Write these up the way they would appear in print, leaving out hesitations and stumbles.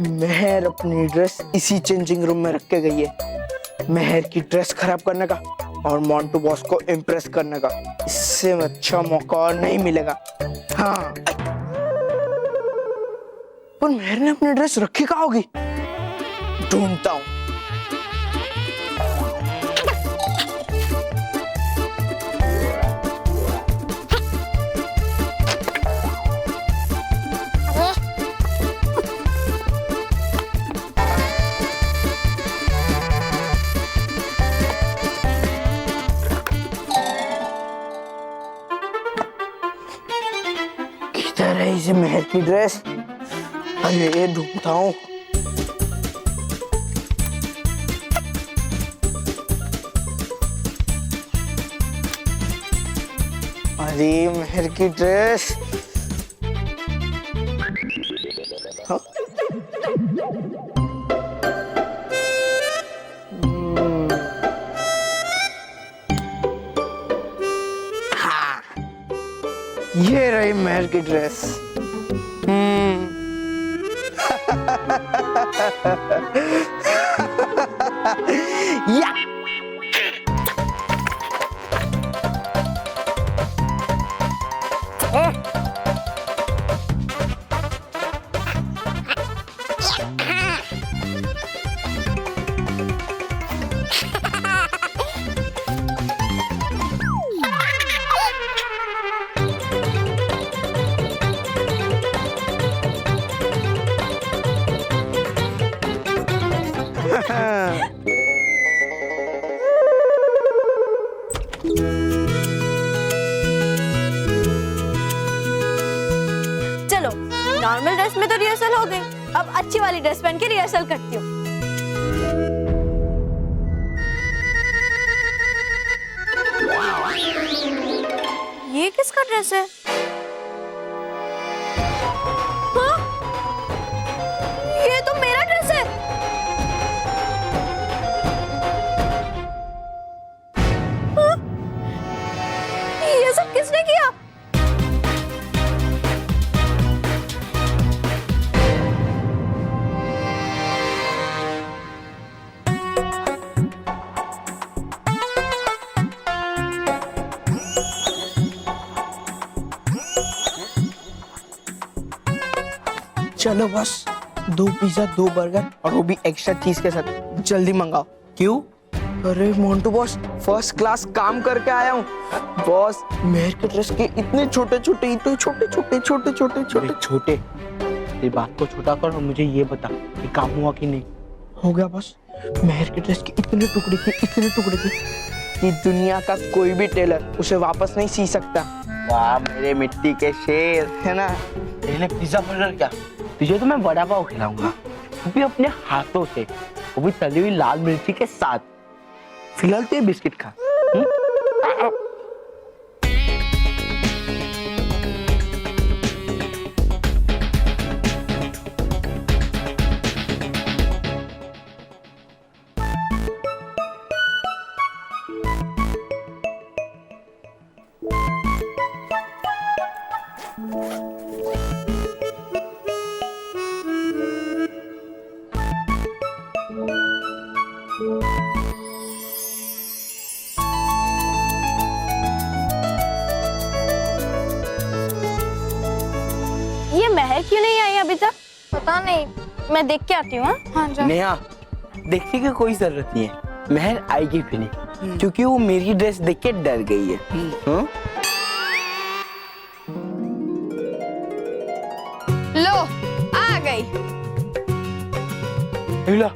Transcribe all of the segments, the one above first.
मेहर अपनी ड्रेस इसी changing room में रख के गई है। मेहर की ड्रेस खराब करने का और मोंटू बॉस को इम्प्रेस करने का, इससे अच्छा मौका और नहीं मिलेगा। हाँ, पर मेहर ने अपनी ड्रेस रखी कहाँ होगी? ढूंढता हूँ। किधर है इसे मेहर की ड्रेस? अरे ढूंढता हूँ। अरे मेहर की ड्रेस। हाँ? हाँ, ये रही मेहर की ड्रेस। या चलो, नॉर्मल ड्रेस में तो रिहर्सल हो गई, अब अच्छी वाली ड्रेस पहन के रिहर्सल करती हूँ। ये किसका ड्रेस है? हाँ? ये तो मेरा ड्रेस है। हाँ? ये सब किसने किया? चलो बस, 2 पिज्जा 2 बर्गर और वो भी एक्स्ट्रा चीज के साथ। जल्दी मंगाओ। क्यों? अरे मोंटू बॉस, फर्स्ट क्लास काम करके आया हूँ। बॉस, मेहर के ड्रेस के इतने छोटे छोटे, इतने छोटे छोटे छोटे छोटे छोटे छोटे। ये बात को छोटा कर और मुझे ये बता कि काम हुआ कि नहीं। हो गया बॉस। मेहर के ड्रेस के इतने टुकड़े की कि दुनिया का कोई भी टेलर उसे वापस नहीं सी सकता। वाह मेरे मिट्टी के शेर, है ना? पहले पिज्जा बर्गर क्या, तुझे तो मैं वड़ा पाव खिलाऊंगा, वो भी अपने हाथों से, वो भी तली हुई लाल मिर्ची के साथ। फिलहाल तो ये बिस्किट खा। ये मेहर क्यों नहीं आई अभी तक? पता नहीं, मैं देख के आती हूँ। हाँ जा। नेहा, देखने की कोई जरूरत नहीं है, मेहर आएगी भी नहीं, क्योंकि वो मेरी ड्रेस देख के डर गई है। लो, आ गई। ला।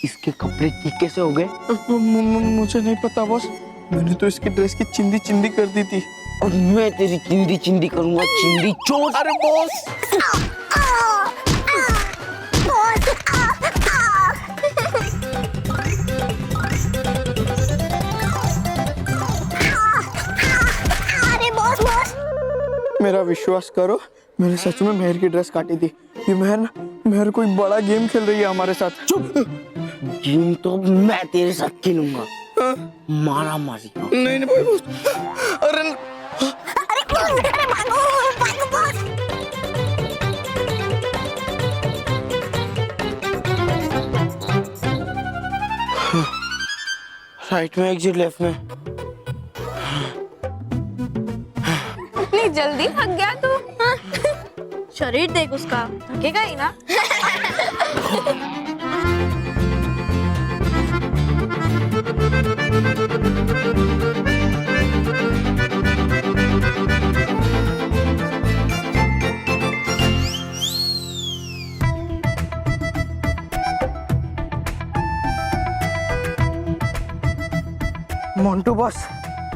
इसके कपड़े ठीक कैसे हो गए? मुझे नहीं पता बॉस, मैंने तो इसकी ड्रेस की चिंदी चिंदी कर दी थी। और मैं तेरी चिंदी चिंदी करूंगा, चिंदी चोट। अरे बॉस, मेरा विश्वास करो, मैंने सच में मेहर की ड्रेस काटी थी। ये मेहर कोई बड़ा गेम खेल रही है हमारे साथ। चुप। गेम तो मैं तेरे साथ खेलूंगा, मारा मारी। नहीं नहीं भाई बॉस, अरे राइट में एग्जिट, लेफ्ट में। इतनी जल्दी थक गया तू? शरीर देख उसका, थकेगा ही ना। मोंटू बॉस,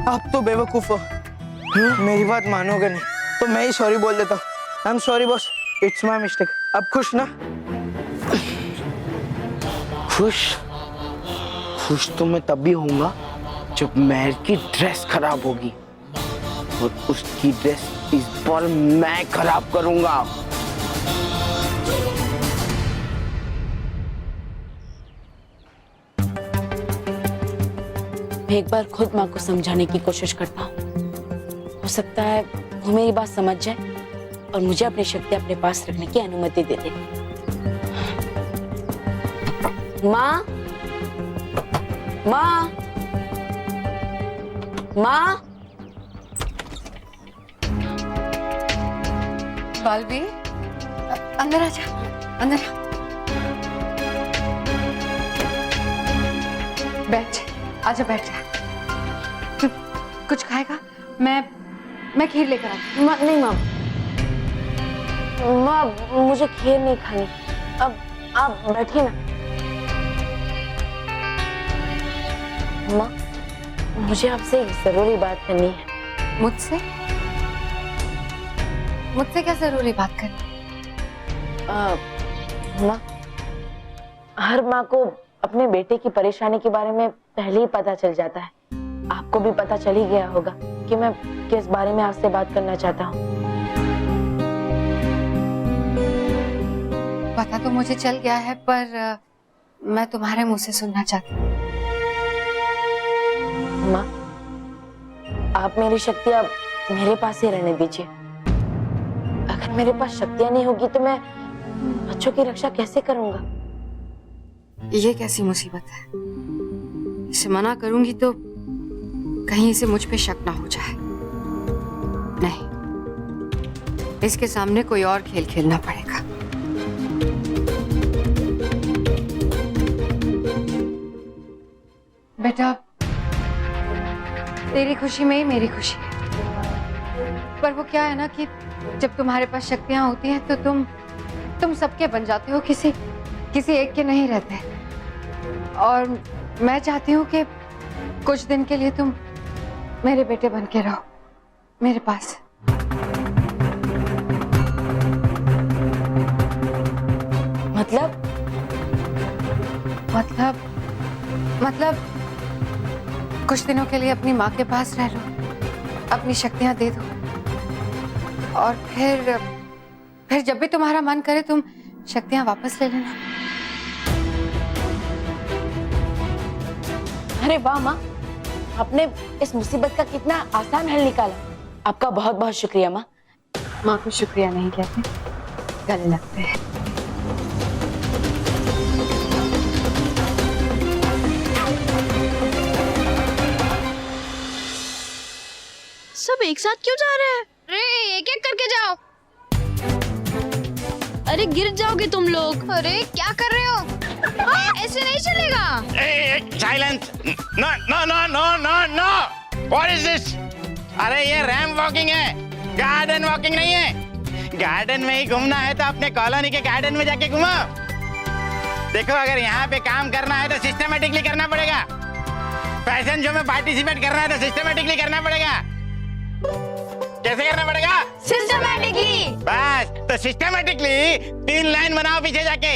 आप तो बेवकूफ हो। मेरी बात मानोगे नहीं तो मैं ही सॉरी बोल देता हूँ। I am sorry boss, it's my mistake. अब खुश ना? खुश तो मैं तब भी होऊंगा जब मेहर की ड्रेस खराब होगी, और उसकी ड्रेस इस बार मैं खराब करूंगा। मैं एक बार खुद माँ को समझाने की कोशिश करता हूँ, हो सकता है वो मेरी बात समझ जाए और मुझे अपनी शक्ति अपने पास रखने की अनुमति दे दे। माँ, माँ, माँ। बालवी, अंदर आ जा, अंदर आ। बैठ, आजा बैठ जा। तू कुछ खाएगा? मैं खीर लेकर आती हूँ। नहीं माँ, माँ मुझे खीर नहीं खानी। अब आप बैठिए ना। माँ, मुझे आपसे एक जरूरी बात करनी है। मुझसे? मुझसे क्या जरूरी बात करनी? माँ, हर माँ को अपने बेटे की परेशानी के बारे में पहले ही पता चल जाता है। आपको भी पता चल ही गया होगा कि मैं किस बारे में आपसे बात करना चाहता हूँ। पता तो मुझे चल गया है, पर मैं तुम्हारे मुंह से सुनना चाहती हूँ। माँ, आप मेरी शक्तियाँ मेरे पास ही रहने दीजिए। अगर मेरे पास शक्तियाँ नहीं होगी तो मैं बच्चों की रक्षा कैसे करूँगा? ये कैसी मुसीबत है? इसे मना करूंगी तो कहीं इसे मुझ पे शक ना हो जाए। नहीं, इसके सामने कोई और खेल खेलना पड़ेगा। बेटा, तेरी खुशी में ही मेरी खुशी है। पर वो क्या है ना कि जब तुम्हारे पास शक्तियां होती हैं तो तुम सबके बन जाते हो, किसी एक के नहीं रहते। और मैं चाहती हूँ कि कुछ दिन के लिए तुम मेरे बेटे बन के रहो मेरे पास। मतलब कुछ दिनों के लिए अपनी माँ के पास रह लो, अपनी शक्तियां दे दो, और फिर जब भी तुम्हारा मन करे तुम शक्तियां वापस ले लेना। अरे वाह माँ, आपने इस मुसीबत का कितना आसान हल निकाला। आपका बहुत बहुत शुक्रिया माँ। माँ को शुक्रिया नहीं कहते, गले लगते हैं। सब एक साथ क्यों जा रहे हैं? अरे एक एक करके जाओ। अरे गिर जाओगे तुम लोग। अरे क्या कर रहे हो? ऐसे नहीं चलेगा। Silence. No no no no no no. What is this? अरे ये रैंप वॉकिंग है, गार्डन वॉकिंग नहीं है। गार्डन में ही घूमना है तो अपने कॉलोनी के गार्डन में जाके घूमो। देखो, अगर यहाँ पे काम करना है तो सिस्टमेटिकली करना पड़ेगा। फैशन शो में पार्टिसिपेट करना है तो सिस्टमेटिकली करना पड़ेगा। कैसे करना पड़ेगा? सिस्टमैटिकली। बस, तो सिस्टमेटिकली 3 लाइन बनाओ पीछे जाके।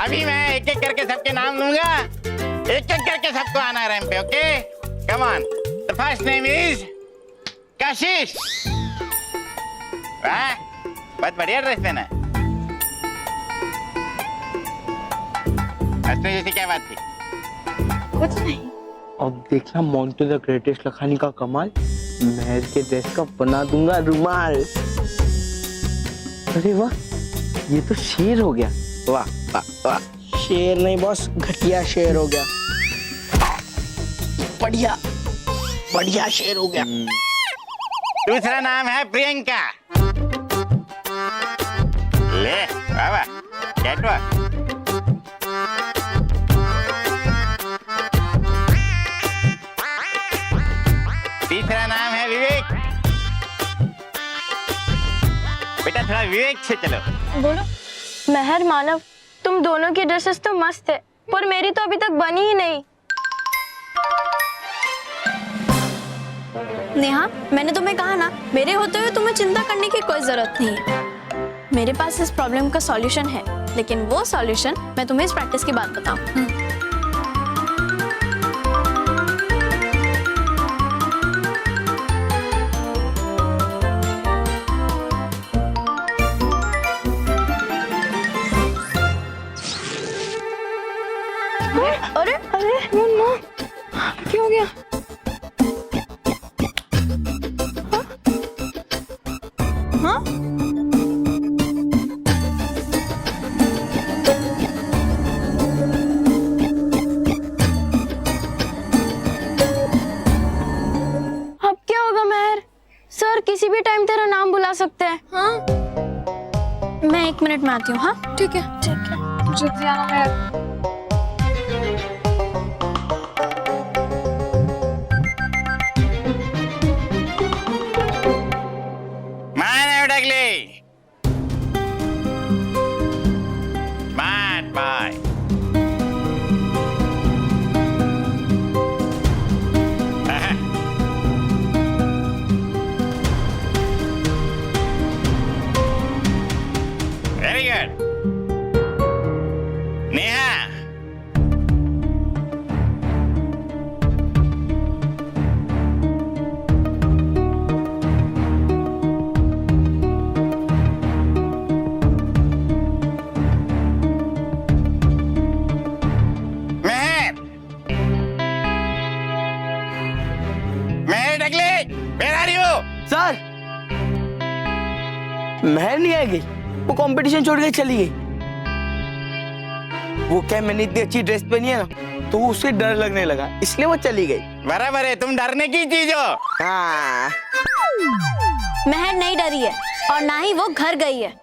अभी मैं एक एक करके सबके नाम लूंगा, एक एक करके सबको आना रैंप पे। Okay, come on. The first name is कशिश। वाह, बहुत बढ़िया ड्रेस पहना है। हंसने जैसी क्या बात थी? कुछ नहीं। अब देखना मोंटू द ग्रेटेस्ट लखानी का कमाल, महर के ड्रेस का बना दूंगा रुमाल। अरे वाह, ये तो शेर हो गया। वाह वाह वाह। शेर नहीं बॉस, घटिया शेर हो गया। बढ़िया बढ़िया शेर हो गया। दूसरा नाम है प्रियंका। ले वाह वाह, कैटवॉक। तीसरा नाम है विवेक। बेटा थोड़ा विवेक से चलो। बोलो। महर, मानव, तुम दोनों की ड्रेसेस तो मस्त है, पर मेरी तो अभी तक बनी ही नहीं। नेहा, मैंने तुम्हें कहा ना, मेरे होते हुए तुम्हें चिंता करने की कोई जरूरत नहीं है। मेरे पास इस प्रॉब्लम का सॉल्यूशन है, लेकिन वो सॉल्यूशन मैं तुम्हें इस प्रैक्टिस के बाद बताऊं। अरे अरे मम्मा, क्या हो गया? हाँ? अब क्या होगा महर? सर किसी भी टाइम तेरा नाम बुला सकते हैं। हाँ? मैं 1 मिनट में आती हूँ। हाँ ठीक है ठीक है। जल्दी आना Mahar. Manav Dagli. Bad boy. Very good. Neha, Mahar, Mahar Dagli, where are you? Sir, Mahar नहीं आएगी, वो कंपटीशन छोड़ के चली गई। वो क्या, मैंने इतनी अच्छी ड्रेस पहनी है ना, तो उसे डर लगने लगा, इसलिए वो चली गई। बराबर है, तुम डरने की चीज हो। हाँ। महर नहीं डरी है और ना ही वो घर गई है।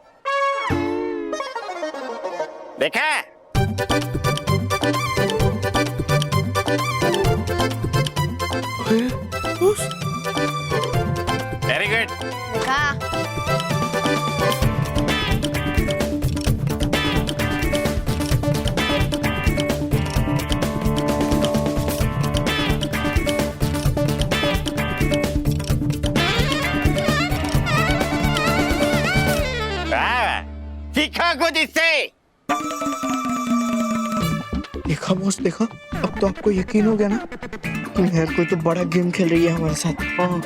देखा? Very good. देखा? सीखा कुछ इससे। देखा बॉस, देखा? अब तो आपको यकीन हो गया ना कि महर कोई तो बड़ा गेम खेल रही है हमारे साथ। हाँ।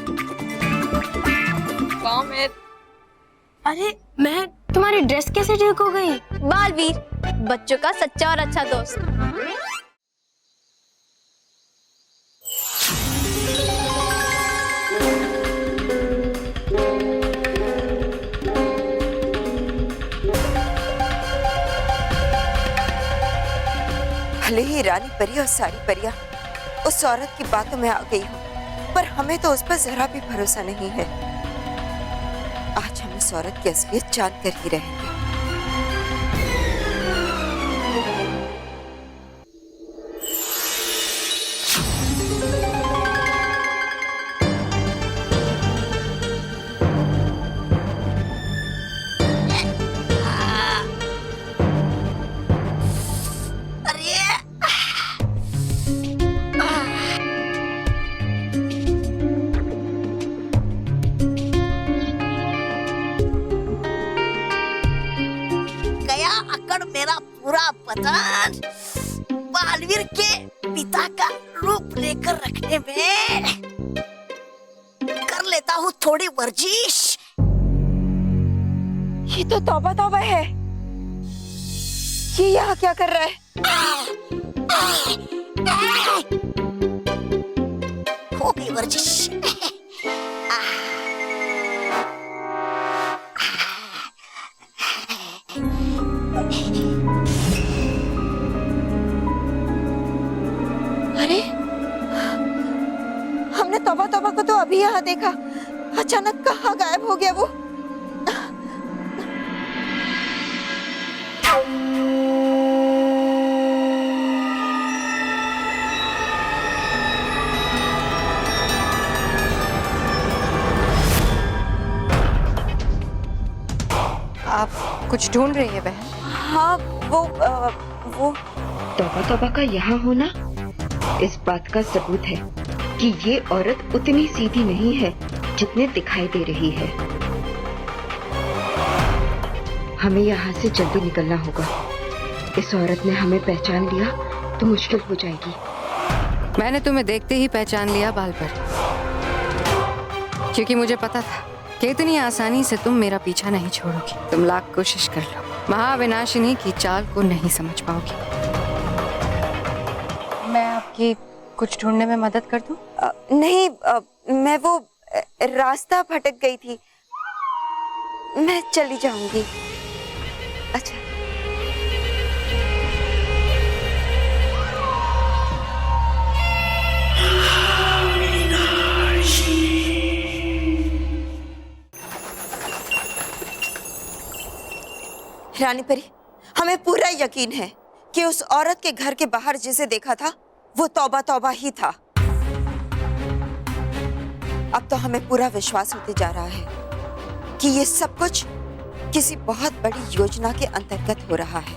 अरे महर, तुम्हारी ड्रेस कैसे ठीक हो गई? बालवीर, बच्चों का सच्चा और अच्छा दोस्त। भले ही रानी परी और सारी परियां उस औरत की बातों में आ गई हो, पर हमें तो उस पर जरा भी भरोसा नहीं है। आज हम इस औरत की असलियत जान कर ही रहेंगे। मेरा पूरा बदन बालवीर के पिता का रूप लेकर रखने में कर लेता हूँ थोड़ी वर्जिश। ये तो तौबा तौबा है। ये यहाँ क्या कर रहा है? हो गई वर्जिश। अरे, हमने तौबा तौबा को तो अभी यहाँ देखा, अचानक कहाँ गायब हो गया वो? आप कुछ ढूंढ रही है बहन? हाँ, वो तौबा तौबा का यहाँ होना इस बात का सबूत है कि ये औरत उतनी सीधी नहीं है जितने दिखाई दे रही है। हमें यहाँ से जल्दी निकलना होगा। इस औरत ने हमें पहचान लिया तो मुश्किल हो जाएगी। मैंने तुम्हें देखते ही पहचान लिया बाल पर, क्योंकि मुझे पता था कि इतनी आसानी से तुम मेरा पीछा नहीं छोड़ोगी। तुम लाख कोशिश कर लो, महाविनाशिनी की चाल को नहीं समझ पाओगी। मैं आपकी कुछ ढूंढने में मदद कर दूं? नहीं, मैं वो रास्ता भटक गई थी, मैं चली जाऊंगी। अच्छा, रानी परी, हमें पूरा यकीन है कि उस औरत के घर के बाहर जिसे देखा था वो तौबा तौबा ही था। अब तो हमें पूरा विश्वास होते जा रहा है कि ये सब कुछ किसी बहुत बड़ी योजना के अंतर्गत हो रहा है।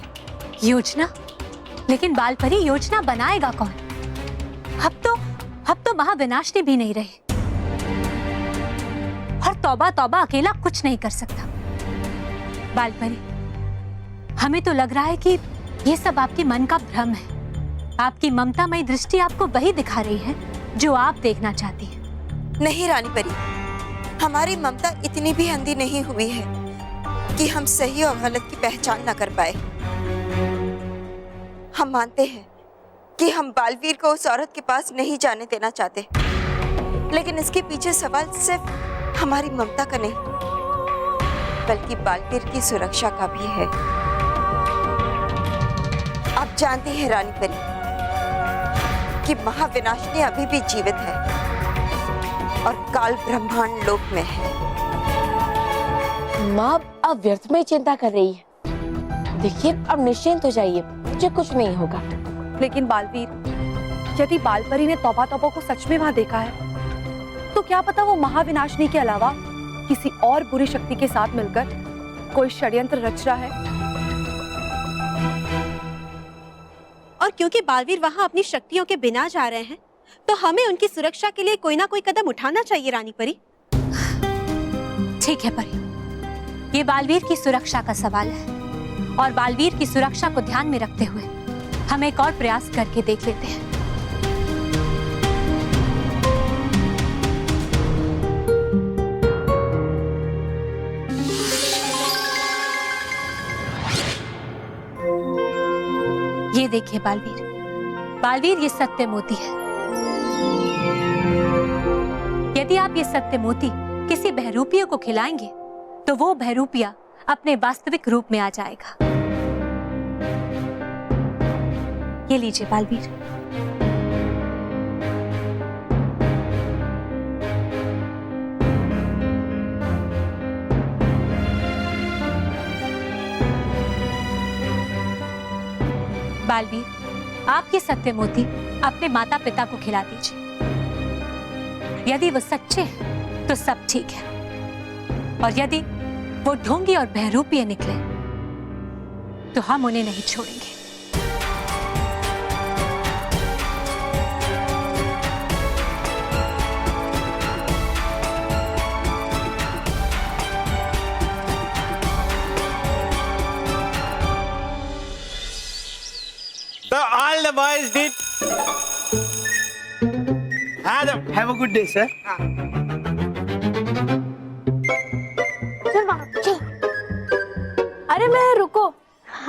योजना? लेकिन बालपरी योजना बनाएगा कौन? अब तो महाविनाशनी भी नहीं रहे, और तौबा तौबा अकेला कुछ नहीं कर सकता। बालपरी, हमें तो लग रहा है कि ये सब आपके मन का भ्रम है। आपकी ममतामयी दृष्टि आपको वही दिखा रही है जो आप देखना चाहती हैं। नहीं रानी परी, हमारी ममता इतनी भी अंधी नहीं हुई है कि हम सही और गलत की पहचान न कर पाए। हम मानते हैं कि हम बालवीर को उस औरत के पास नहीं जाने देना चाहते, लेकिन इसके पीछे सवाल सिर्फ हमारी ममता का नहीं बल्कि बालवीर की सुरक्षा का भी है। आप जानती हैं रानी परी कि महाविनाशिनी अभी भी जीवित है और काल ब्रह्मांड लोक में है। माँ अब व्यर्थ में चिंता कर रही है। देखिए, अब निश्चिंत हो जाइए, मुझे कुछ नहीं होगा। लेकिन बालवीर, यदि बालपरी ने तौबा तौबा को सच में वहां देखा है, तो क्या पता वो महाविनाशिनी के अलावा किसी और बुरी शक्ति के साथ मिलकर कोई षड्यंत्र रच रहा है। और क्योंकि बालवीर वहाँ अपनी शक्तियों के बिना जा रहे हैं, तो हमें उनकी सुरक्षा के लिए कोई ना कोई कदम उठाना चाहिए रानी परी। ठीक है परी, ये बालवीर की सुरक्षा का सवाल है, और बालवीर की सुरक्षा को ध्यान में रखते हुए हम एक और प्रयास करके देख लेते हैं। ये देखिए बालवीर, बालवीर ये सत्य मोती है। यदि आप ये सत्य मोती किसी बहरूपिया को खिलाएंगे तो वो बहरूपिया अपने वास्तविक रूप में आ जाएगा। ये लीजिए बालवीर। बालवीर, आप ये सत्य मोती अपने माता पिता को खिला दीजिए। यदि वो सच्चे हैं तो सब ठीक है, और यदि वो ढोंगी और बहरूपिये निकले तो हम उन्हें नहीं छोड़ेंगे। So all the boys did. Have a good day, sir.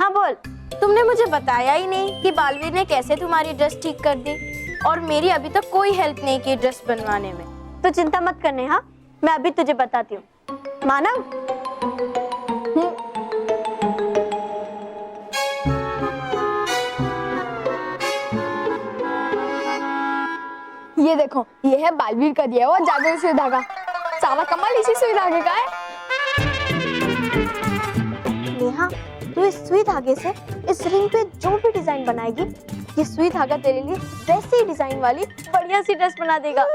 हाँ बोल। तुमने मुझे बताया ही नहीं कि बालवीर ने कैसे तुम्हारी ड्रेस ठीक कर दी, और मेरी अभी तक कोई हेल्प नहीं की ड्रेस बनवाने में। तो चिंता मत करने, हाँ मैं अभी तुझे बताती हूँ। मानव, ये देखो, ये है बालवीर का दिया हुआ जादुई सुई धागा। सारा कमाल इसी सुई धागे का है। नेहा, तू इस सुई धागे से इस रिंग पे जो भी डिजाइन बनाएगी, ये सुई धागा तेरे लिए वैसी डिजाइन वाली बढ़िया सी ड्रेस बना देगा।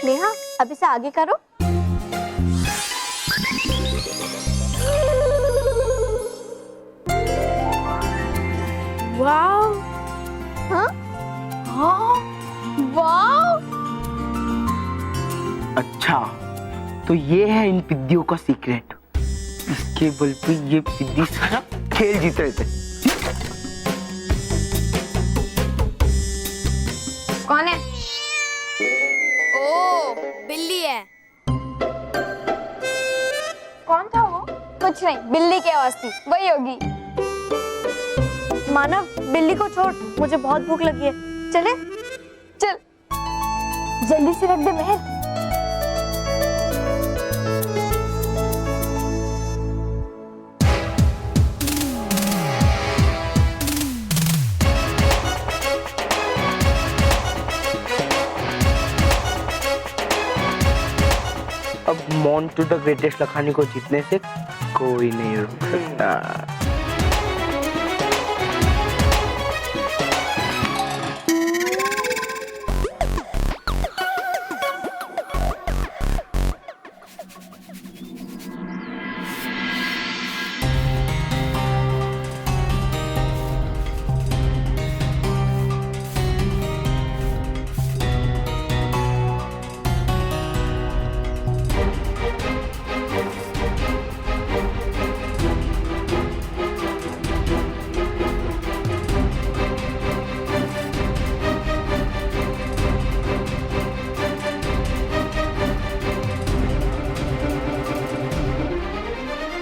नेहा, अब इसे आगे करो। वाव, हाँ हाँ, वाव। अच्छा, तो ये है इन पिद्दियों का सीक्रेट। इसके बल पे ये पिद्दी सारा खेल जीत रहे थे। कौन है? ओ, बिल्ली है। कौन था वो? कुछ नहीं, बिल्ली की आवाज थी, वही होगी। मानव, बिल्ली को छोड़, मुझे बहुत भूख लगी है। चले? चल, जल्दी से रख दे मेहर। अब मोंटू द ग्रेटेस्ट लखानी को जीतने से कोई नहीं रोक सकता।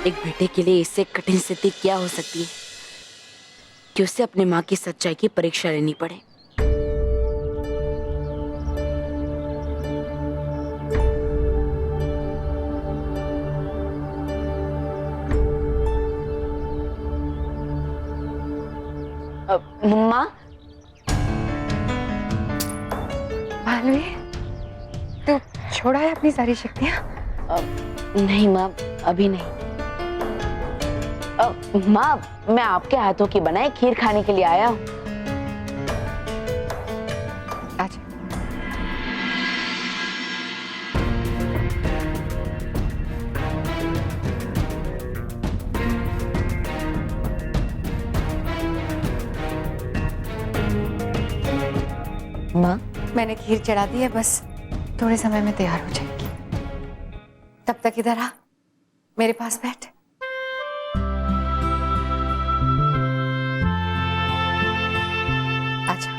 एक बेटे के लिए इससे कठिन स्थिति क्या हो सकती है कि उसे अपने माँ की सच्चाई की परीक्षा लेनी पड़े। माँ, बालवीर, तू छोड़ा है अपनी सारी शक्तियाँ? नहीं माँ, अभी नहीं। माँ, मैं आपके हाथों की बनाई खीर खाने के लिए आया हूँ। आजा। माँ, मैंने खीर चढ़ा दी है, बस थोड़े समय में तैयार हो जाएगी। तब तक इधर आ, मेरे पास बैठ। आजा।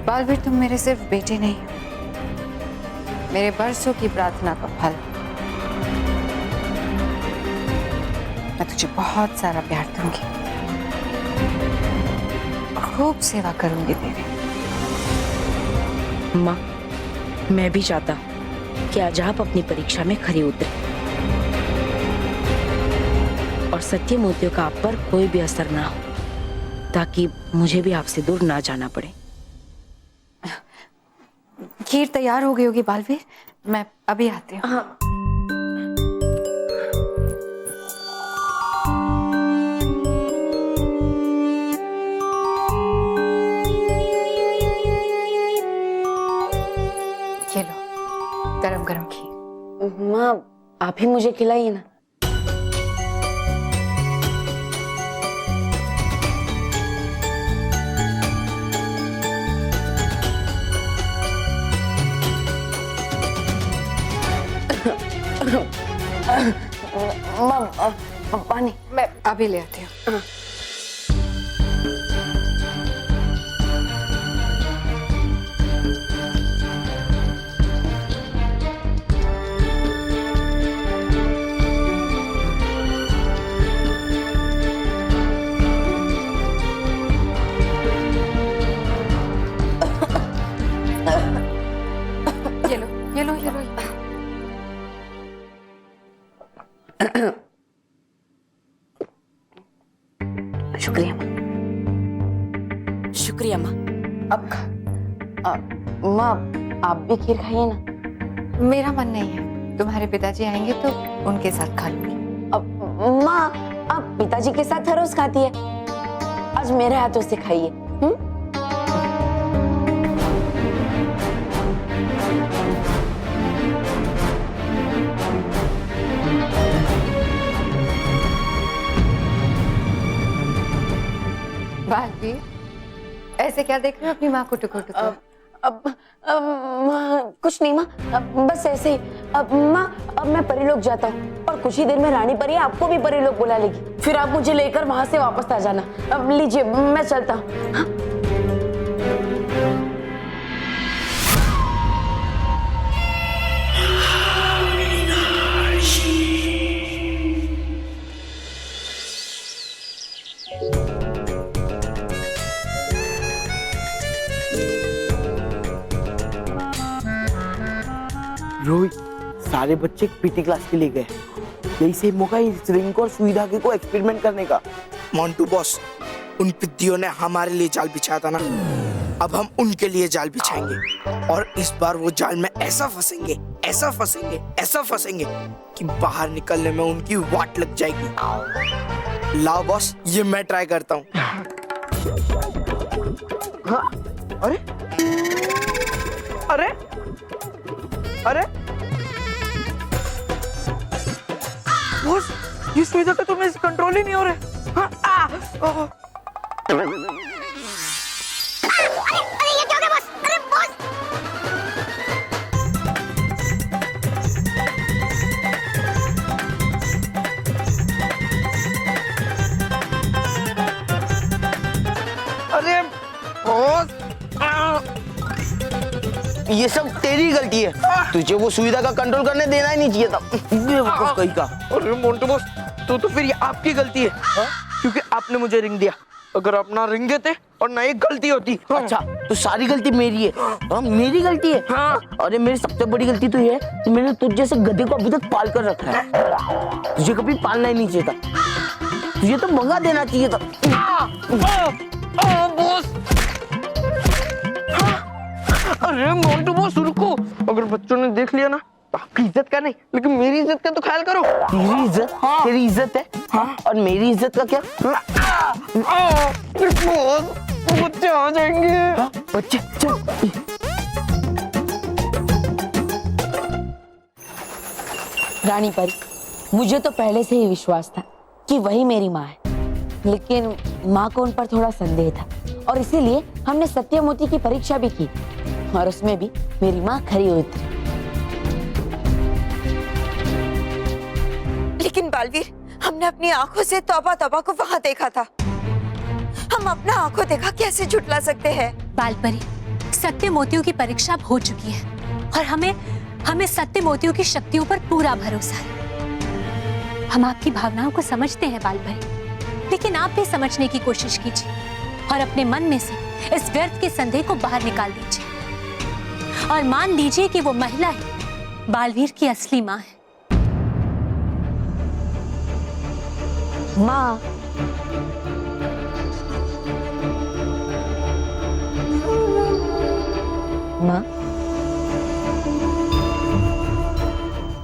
बालवीर, तुम मेरे सिर्फ बेटे नहीं हो, मेरे बरसों की प्रार्थना का फल। मैं तुझे बहुत सारा प्यार दूंगी, खूब सेवा करूंगी तेरी। माँ, मैं भी चाहता हूँ कि आज आप अपनी परीक्षा में खरी उतरे और सत्य मोतियों का आप पर कोई भी असर ना हो, ताकि मुझे भी आपसे दूर ना जाना पड़े। खीर तैयार हो गई होगी बालवीर, मैं अभी आती हूँ। हाँ। ये लो, गरम गरम खीर। माँ, आप ही मुझे खिलाइए ना। माँ पानी। मैं अभी ले आती हूँ। ये लो। शुक्रिया माँ। शुक्रिया माँ। माँ आप भी खीर खाइए ना। मेरा मन नहीं है, तुम्हारे पिताजी आएंगे तो उनके साथ खा लूंगी। माँ आप पिताजी के साथ हर रोज खाती है, आज मेरे हाथों से खाइए। बालवीर, ऐसे क्या देख रहे हो अपनी माँ को टुकुर टुकुर? कुछ नहीं माँ, बस ऐसे ही। माँ अब मैं परीलोक जाता हूँ और कुछ ही देर में रानी परी आपको भी परीलोक बुला लेगी, फिर आप मुझे लेकर वहां से वापस आ जाना। अब लीजिए मैं चलता हूँ। हाँ? रोहित, सारे बच्चे पीटी क्लास के लिए गए, यही से मौका इस रिंग और सुई धागे को एक्सपेरिमेंट करने का। मोंटू बॉस, उन पिद्दियों ने हमारे लिए जाल बिछाया था ना, अब हम उनके लिए जाल बिछाएंगे और इस बार वो जाल में ऐसा फंसेंगे कि बाहर निकलने में उनकी वाट लग जाएगी। लाओ बॉस, ये मैं ट्राई करता हूँ। हाँ, अरे अरे अरे बॉस, ये सुई धागे तो मेरे से कंट्रोल ही नहीं हो रहे। हाँ, ये क्या हो गया बॉस? अरे बॉस! अरे बॉस, ये सब तेरी गलती है, तुझे वो सुई धागा कंट्रोल करने देना ही नहीं चाहिए था। बेवकूफ कहीं का। अरे मोंटू बॉस, तो फिर ये आपकी गलती है, क्योंकि आपने मुझे रिंग दिया। अगर आप ना रिंग देते और ना ये गलती होती। अच्छा, तो सारी गलती मेरी है? हाँ, मेरी गलती है। हाँ। अरे मेरी सबसे बड़ी गलती तो ये है कि मैंने तुझ जैसे गधे को अभी तक पाल कर रखा है। तुझे कभी पालना ही नहीं चाहिए था, तुझे तो भगा देना चाहिए था। बॉस, अरे मोंटू बॉस रुको, अगर बच्चों ने देख लिया ना तो आपकी इज्जत का नहीं लेकिन मेरी इज्जत का तो ख्याल करो। तेरी इज्जत? हाँ। तेरी इज्जत है? हाँ। और मेरी इज्जत का क्या? बच्चे आ जाएंगे। हाँ, बच्चे चल। रानी परी, मुझे तो पहले से ही विश्वास था कि वही मेरी माँ है, लेकिन माँ को उन पर थोड़ा संदेह था और इसीलिए हमने सत्यमोती की परीक्षा भी की और उसमें भी मेरी माँ खरी उतरी। लेकिन बालवीर, हमने अपनी आंखों से तौबा तौबा को वहां देखा था, हम अपना आंखों देखा कैसे झुठला सकते हैं? बालपरी, सत्य मोतियों की परीक्षा अब हो चुकी है और हमें सत्य मोतियों की शक्तियों पर पूरा भरोसा है। हम आपकी भावनाओं को समझते हैं बालपरी, लेकिन आप भी समझने की कोशिश कीजिए और अपने मन में से इस व्यर्थ के संदेह को बाहर निकाल दीजिए और मान लीजिए कि वो महिला ही बालवीर की असली माँ है। माँ, माँ,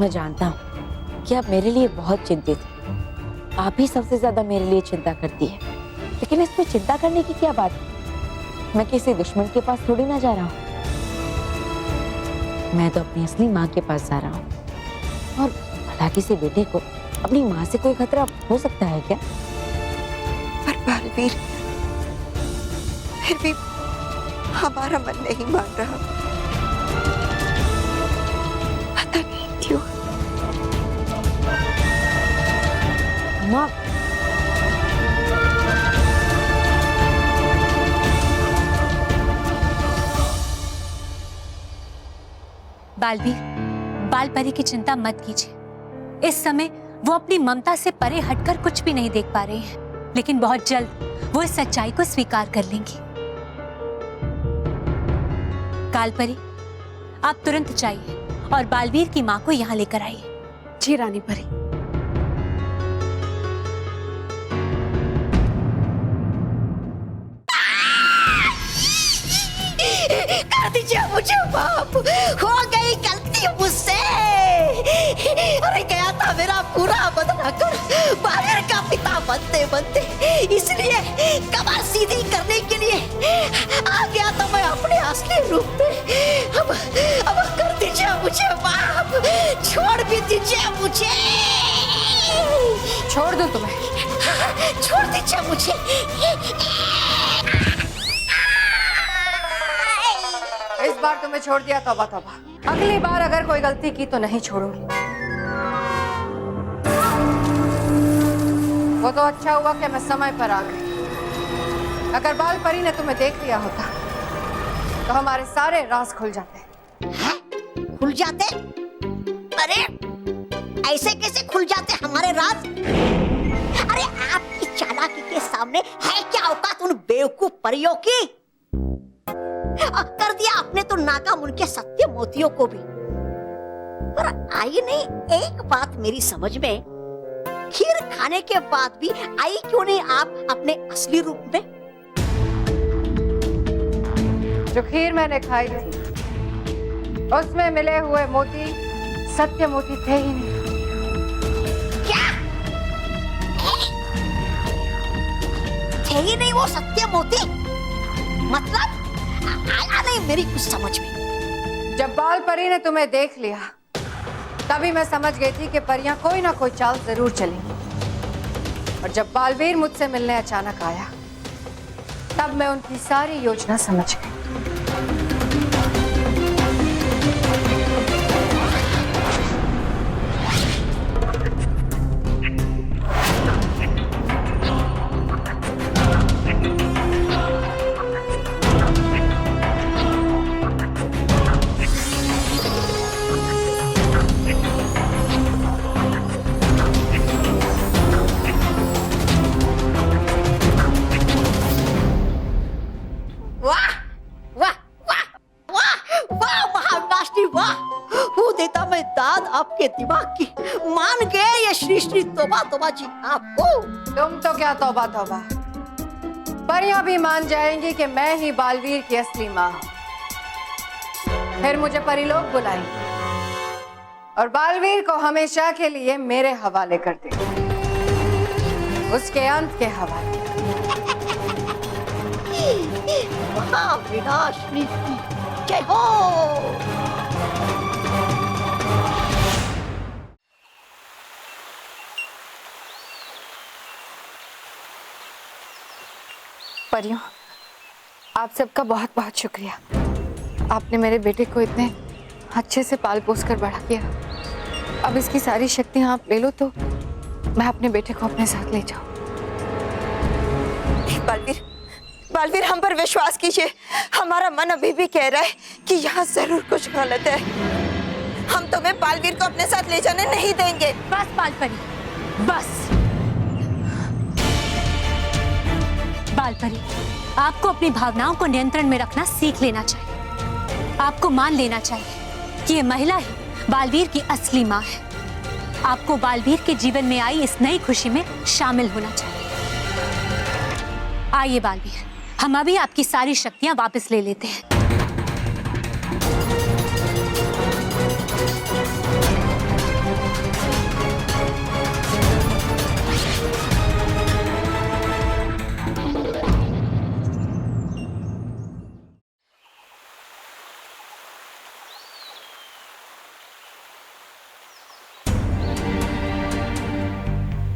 मैं जानता हूँ कि आप मेरे लिए बहुत चिंतित हैं। आप ही सबसे ज्यादा मेरे लिए चिंता करती है, लेकिन इसमें चिंता करने की क्या बात है? मैं किसी दुश्मन के पास थोड़ी ना जा रहा हूँ, मैं तो अपनी असली माँ के पास जा रहा हूँ। और भला किसी बेटे को अपनी माँ से कोई खतरा हो सकता है क्या? पर बालवीर, फिर भी हमारा मन नहीं मान रहा, पता नहीं क्यों। बालवीर, बालपरी की चिंता मत कीजिए। इस समय वो अपनी ममता से परे हटकर कुछ भी नहीं देख पा रहे हैं, लेकिन बहुत जल्द वो इस सच्चाई को स्वीकार कर लेंगी। कालपरी, आप तुरंत जाइए और बालवीर की मां को यहाँ लेकर आइए। जी रानी परी। कर दीजिए मुझे माफ, हो गई गलती मुझसे। अरे गया था मेरा पूरा बदला कर बाहर का पिता बनते बनते, इसलिए कमर सीधी करने के लिए आ गया था मैं अपने असली रूप में। अब कर दीजिए मुझे माफ, छोड़ भी दीजिए मुझे। छोड़ दूं तुम्हें? छोड़ दीजिए मुझे। इस बार तुम्हें छोड़ दिया, तौबा तौबा। अगली बार अगर कोई गलती की तो नहीं छोड़ूंगी। वो तो अच्छा हुआ कि मैं समय पर आ गई। अगर बालपरी ने तुम्हें देख लिया होता तो हमारे सारे राज खुल जाते। खुल जाते? अरे ऐसे कैसे खुल जाते हमारे राज? अरे आपकी चालाकी के सामने है क्या औकात उन बेवकूफ परियों की? कर दिया आपने तो नाकाम उनके सत्य मोतियों को भी। पर आई नहीं एक बात मेरी समझ में, खीर खाने के बाद भी आई क्यों नहीं आप अपने असली रूप में? जो खीर मैंने खाई थी उसमें मिले हुए मोती सत्य मोती थे ही नहीं। क्या थे ही नहीं वो सत्य मोती? मतलब आया नहीं मेरी कुछ समझ में। जब बालपरी ने तुम्हें देख लिया तभी मैं समझ गई थी कि परियां कोई ना कोई चाल जरूर चलेंगी। और जब बालवीर मुझसे मिलने अचानक आया तब मैं उनकी सारी योजना समझ गई। आपके दिमाग की मान गए ये श्री श्री तौबा तौबा जी आपको। तुम तो क्या तौबा तौबा, परियां भी मान जाएंगी कि मैं ही बालवीर की असली मां हूं। फिर मुझे परिलोक बुलाएंगे और बालवीर को हमेशा के लिए मेरे हवाले कर देंगे, उसके अंत के हवाले। महाविनाशिनी की जय हो। परियों, आप सबका बहुत बहुत शुक्रिया। आपने मेरे बेटे को इतने अच्छे से पाल पोस कर बड़ा किया। अब इसकी सारी शक्तियां आप ले लो तो मैं अपने बेटे को अपने साथ ले जाऊं। बालवीर, बालवीर हम पर विश्वास कीजिए, हमारा मन अभी भी कह रहा है कि यहाँ जरूर कुछ गलत है। हम तुम्हें बालवीर को अपने साथ ले जाने नहीं देंगे। बस बालपरी, बस। बालपरी, आपको अपनी भावनाओं को नियंत्रण में रखना सीख लेना चाहिए। आपको मान लेना चाहिए कि ये महिला ही बालवीर की असली मां है। आपको बालवीर के जीवन में आई इस नई खुशी में शामिल होना चाहिए। आइए बालवीर, हम अभी आपकी सारी शक्तियां वापस ले लेते हैं।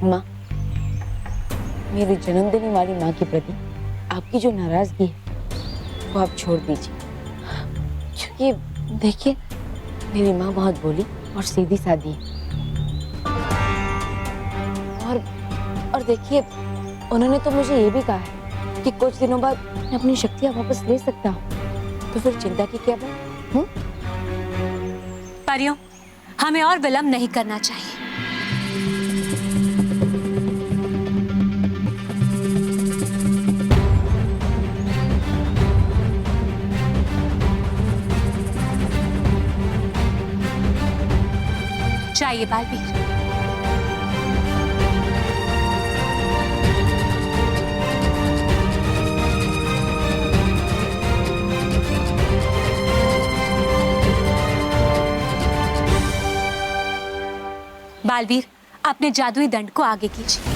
माँ, मेरी जन्मदिनी वाली माँ के प्रति आपकी जो नाराजगी है वो आप छोड़ दीजिए। क्योंकि देखिए, मेरी माँ बहुत भोली और सीधी सादी है। और देखिए, उन्होंने तो मुझे ये भी कहा है कि कुछ दिनों बाद मैं अपनी शक्तियाँ वापस ले सकता हूँ। तो फिर चिंता की क्या बात? परियों, हमें और विलंब नहीं करना चाहिए। चाहिए बालवीर। बालवीर, अपने जादुई दंड को आगे कीजिए।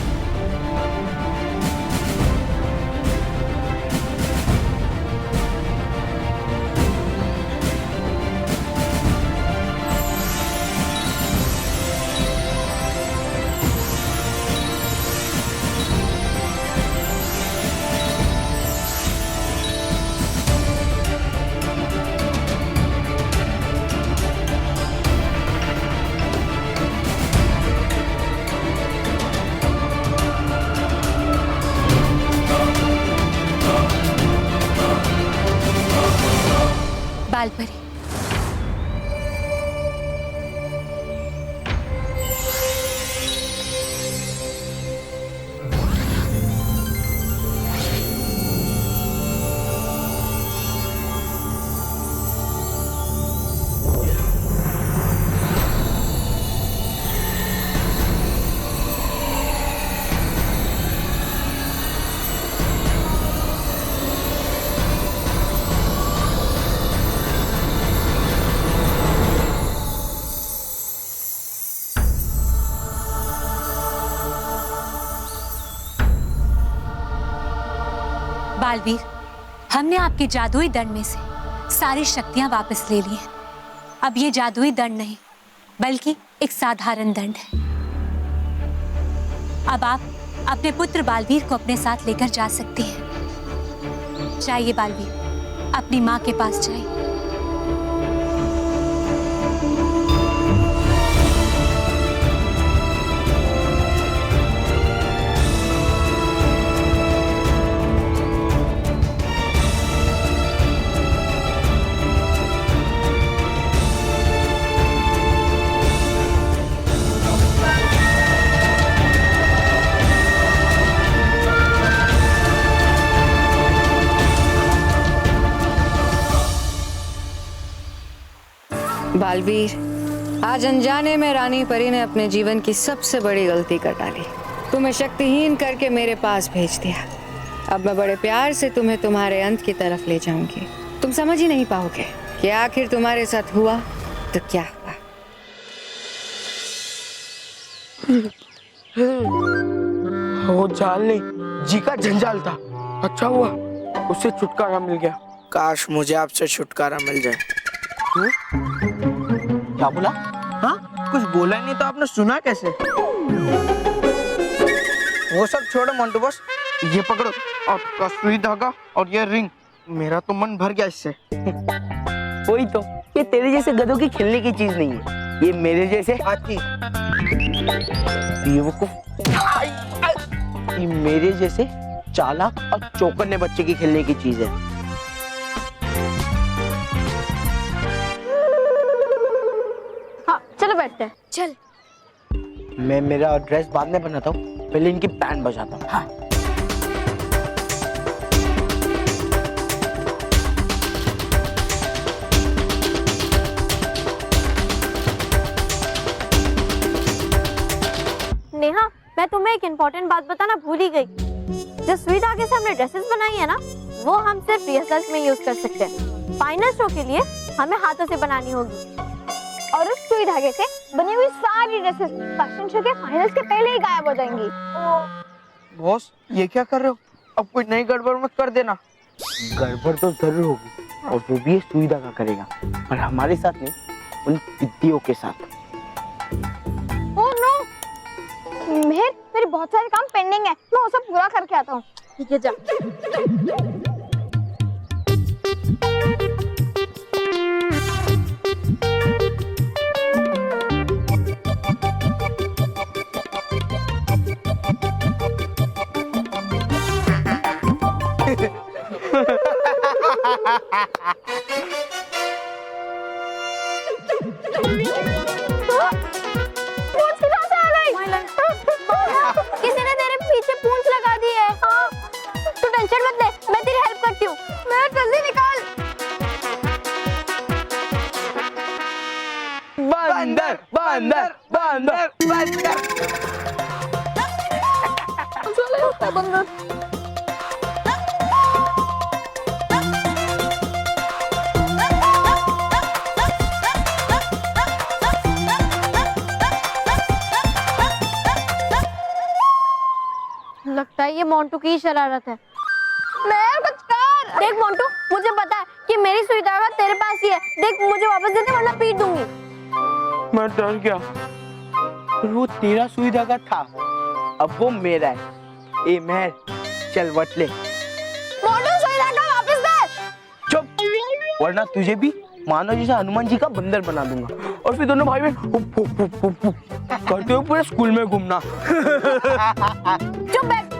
बालपरी, बालवीर, हमने आपके जादुई दंड में से सारी शक्तियां वापस ले ली हैं। अब ये जादुई दंड नहीं, बल्कि एक साधारण दंड है। अब आप अपने पुत्र बालवीर को अपने साथ लेकर जा सकती हैं। जाइए बालवीर, अपनी माँ के पास जाइए। बालवीर, आज अनजाने में रानी परी ने अपने जीवन की सबसे बड़ी गलती कर डाली। तुम्हें शक्तिहीन करके मेरे पास भेज दिया। अब मैं बड़े प्यार से तुम्हें तुम्हारे अंत की तरफ ले जाऊंगी। तुम समझ ही नहीं पाओगे कि आखिर तुम्हारे साथ हुआ तो क्या हुआ। वो जाल नहीं, जी का जंजाल था। अच्छा हुआ उससे छुटकारा मिल गया। काश मुझे आपसे छुटकारा मिल जाए। क्या बोला? हाँ, कुछ बोला नहीं तो आपने सुना कैसे? वो सब छोड़ो मोंटू बॉस, ये पकड़ो और सुई धागा और ये रिंग। मेरा तो मन भर गया इससे। वही तो, ये तेरे जैसे गधों की खेलने की चीज नहीं है, ये मेरे जैसे हाथी, ये मेरे जैसे चालाक और चौकन्ने बच्चे की खेलने की चीज है। हाँ, चलो बैठते हैं। चल। मैं मेरा ड्रेस बाद में बनाता हूँ, पहले इनकी बैंड बजाता हूँ। हाँ। नेहा, मैं तुम्हें एक इम्पोर्टेंट बात बताना भूल ही गई। जो सुई धागे से हमने ड्रेसेस बनाई है ना, वो हम सिर्फ रिहर्सल्स में यूज कर सकते हैं। फाइनल शो के लिए हमें हाथों से बनानी होगी। और उस सुई धागे से बनी हुई सारी ड्रेसेस फैशन शो के फाइनल्स के पहले ही गायब हो जाएंगी। बॉस, ये क्या कर रहे हो? अब कोई नई गड़बड़ मत कर देना। गड़बड़ तो जरूर होगी, और वो भी सुई धागा करेगा, पर हमारे साथ नहीं, उन दीदियों के साथ। ओह नो, मेरे बहुत सारे काम पेंडिंग है, मैं वो सब पूरा करके आता हूँ। ठीक है, जा। बंदर बंदर बंदर। लगता है ये मोंटू की ही शरारत है। मैं कुछ कर। देख मोंटू, मुझे पता है कि मेरी सुई धागा तेरे पास ही है। देख मुझे वापस दे दे वरना पीट दूंगी। मैं डर गया, पर वो तेरा सुई धागा था, अब वो मेरा है। ए महर, चल वट ले। मोंटू सुई धागा वापस दे। चुप, वरना तुझे भी मानो जैसे हनुमान जी का बंदर बना दूंगा, और फिर दोनों भाई बहन hoop hoop hoop hoop hoop करते हुए पूरे स्कूल में घूमना। चुप बैठ।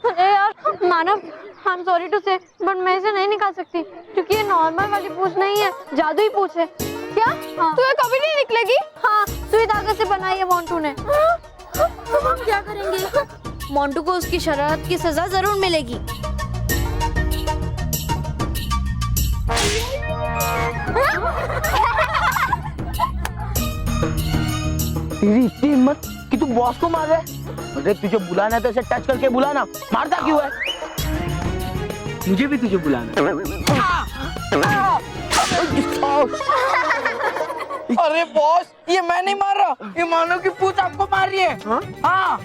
अरे यार मानव, आई एम सॉरी टू से, बट मैं इसे नहीं निकाल सकती क्योंकि ये नॉर्मल वाली पूंछ नहीं है, जादुई पूंछ है। क्या? हाँ। तो ये कभी नहीं निकलेगी? हाँ, सुई धागे से बनाई है मोंटू ने। तो हम क्या करेंगे? मोंटू को उसकी शरारत की सजा जरूर मिलेगी। तेरी इतनी हिम्मत कि तू बॉस को मार रहा है? अरे तुझे बुलाना है तो ऐसे टच करके बुलाना, मारता क्यों है? मुझे भी तुझे बुलाना है। अरे बॉस, ये मैं नहीं मार रहा, ये मानो की पूंछ आपको मार रही है। हाँ।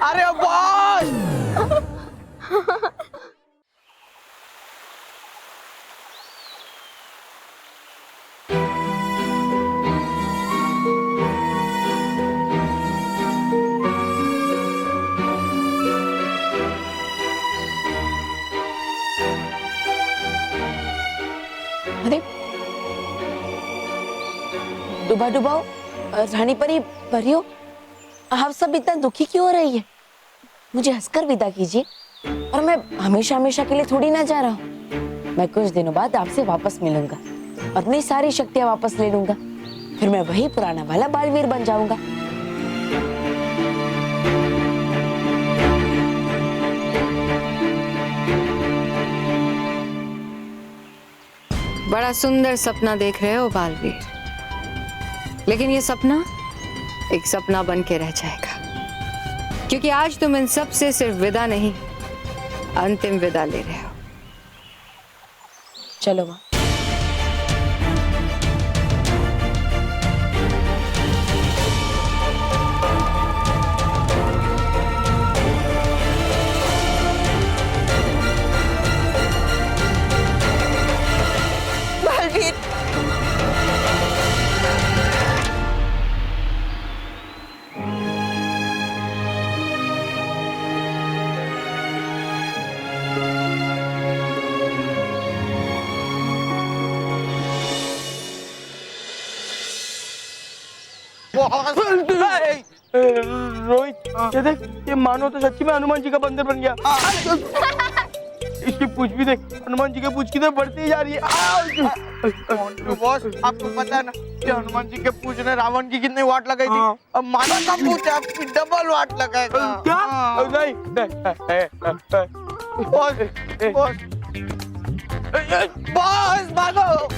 अरे बॉस। अरे डुबा डुबाओ रानी परी परियो, आप सब इतना दुखी क्यों हो रही है? मुझे हंसकर विदा कीजिए, और मैं हमेशा हमेशा के लिए थोड़ी ना जा रहा हूँ। मैं कुछ दिनों बाद आपसे वापस मिलूंगा, अपनी सारी शक्तियां वापस ले लूंगा, फिर मैं वही पुराना वाला बालवीर बन जाऊंगा। बड़ा सुंदर सपना देख रहे हो बालवीर, लेकिन ये सपना एक सपना बन के रह जाएगा, क्योंकि आज तुम इन सब से सिर्फ विदा नहीं, अंतिम विदा ले रहे हो। चलो माँ। रोहित, ये देख, ये मानो तो सच्ची में हनुमान जी का बंदर बन गया। इसकी पूंछ भी देख, हनुमान जी की पूंछ की तरफ बढ़ती ही जा रही है। बॉस, आपको पता है ना कि हनुमान जी के पूंछ ने रावण की कितनी वाट लगाई थी? अब मानो का पूंछ आपकी डबल वाट लगाएगा। क्या? नहीं, बॉस, बॉस, बॉस, भागो।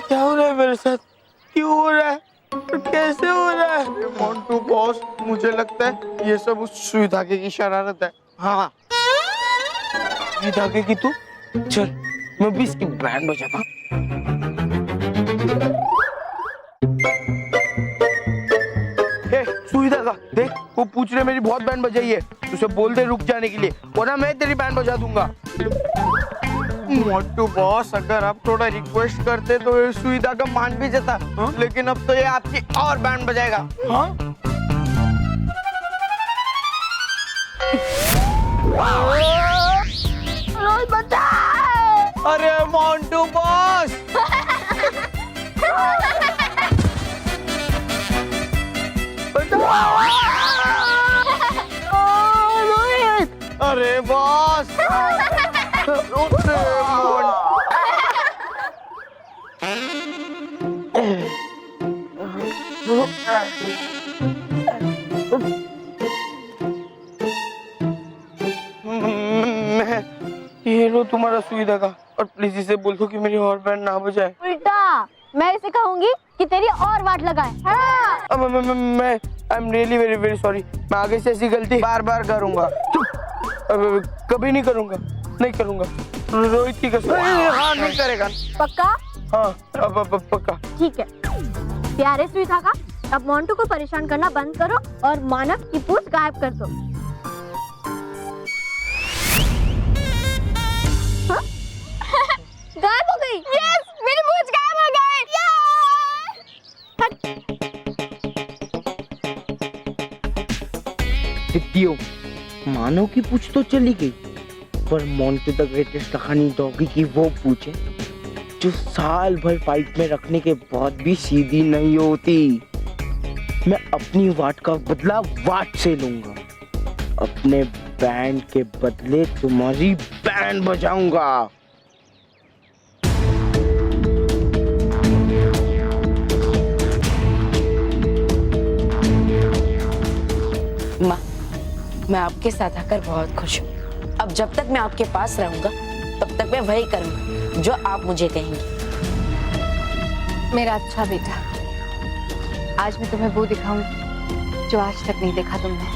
क्या हो रहा है मेरे साथ? क्यों हो रहा है? कैसे हो रहा है? मोंटू बॉस, मुझे लगता है ये सब उस सुई धागे की शरारत है। हाँ, सुई धागे की तू? चल, मैं भी इसकी बैंड बजाता। सुई धागा, देख, वो पूछ रहे मेरी बहुत बैंड बजाई है, उसे बोल दे रुक जाने के लिए, वरना मैं तेरी बैंड बजा दूंगा। मोंटू बॉस, अगर आप थोड़ा रिक्वेस्ट करते तो ये सुई धागा मान भी जाता। लेकिन अब तो ये आपकी और बैंड बजाएगा। हाँ? रोहित बचा! अरे मोंटू बॉस, अरे बॉस, ये लो तुम्हारा सुई धागा, और प्लीज इसे बोल दो कि मेरी और बैंड ना बजाए। उल्टा मैं इसे कहूंगी कि तेरी और वाट लगाए। हाँ। अब मैं I am really very very sorry. मैं आगे से ऐसी गलती बार बार करूंगा। अब कभी नहीं करूंगा, नहीं करूंगा। रोहित की कसम। हाँ नहीं करेगा। पक्का? हाँ अब पक्का। ठीक है। प्यारे सुई धागा, अब मोंटू को परेशान करना बंद करो और मानव की पूंछ गायब कर दो। हाँ? गायब हो गई। यस, मेरी पूंछ गायब हो गई। दित्यो, मानव की पूछ तो चली गई, पर मोंटू द ग्रेटेस्ट कहानी डॉगी की वो पूछे जो साल भर फाइट में रखने के बाद भी सीधी नहीं होती। मैं अपनी वाट का बदला वाट से लूंगा। अपने बैंड के बदले तुम्हारी बैंड बजाऊंगा। माँ, मैं आपके साथ आकर बहुत खुश हूँ। अब जब तक मैं आपके पास रहूंगा तब तक मैं वही करूंगा जो आप मुझे कहेंगी। मेरा अच्छा बेटा, आज मैं तुम्हें वो दिखाऊंगी जो आज तक नहीं देखा तुमने।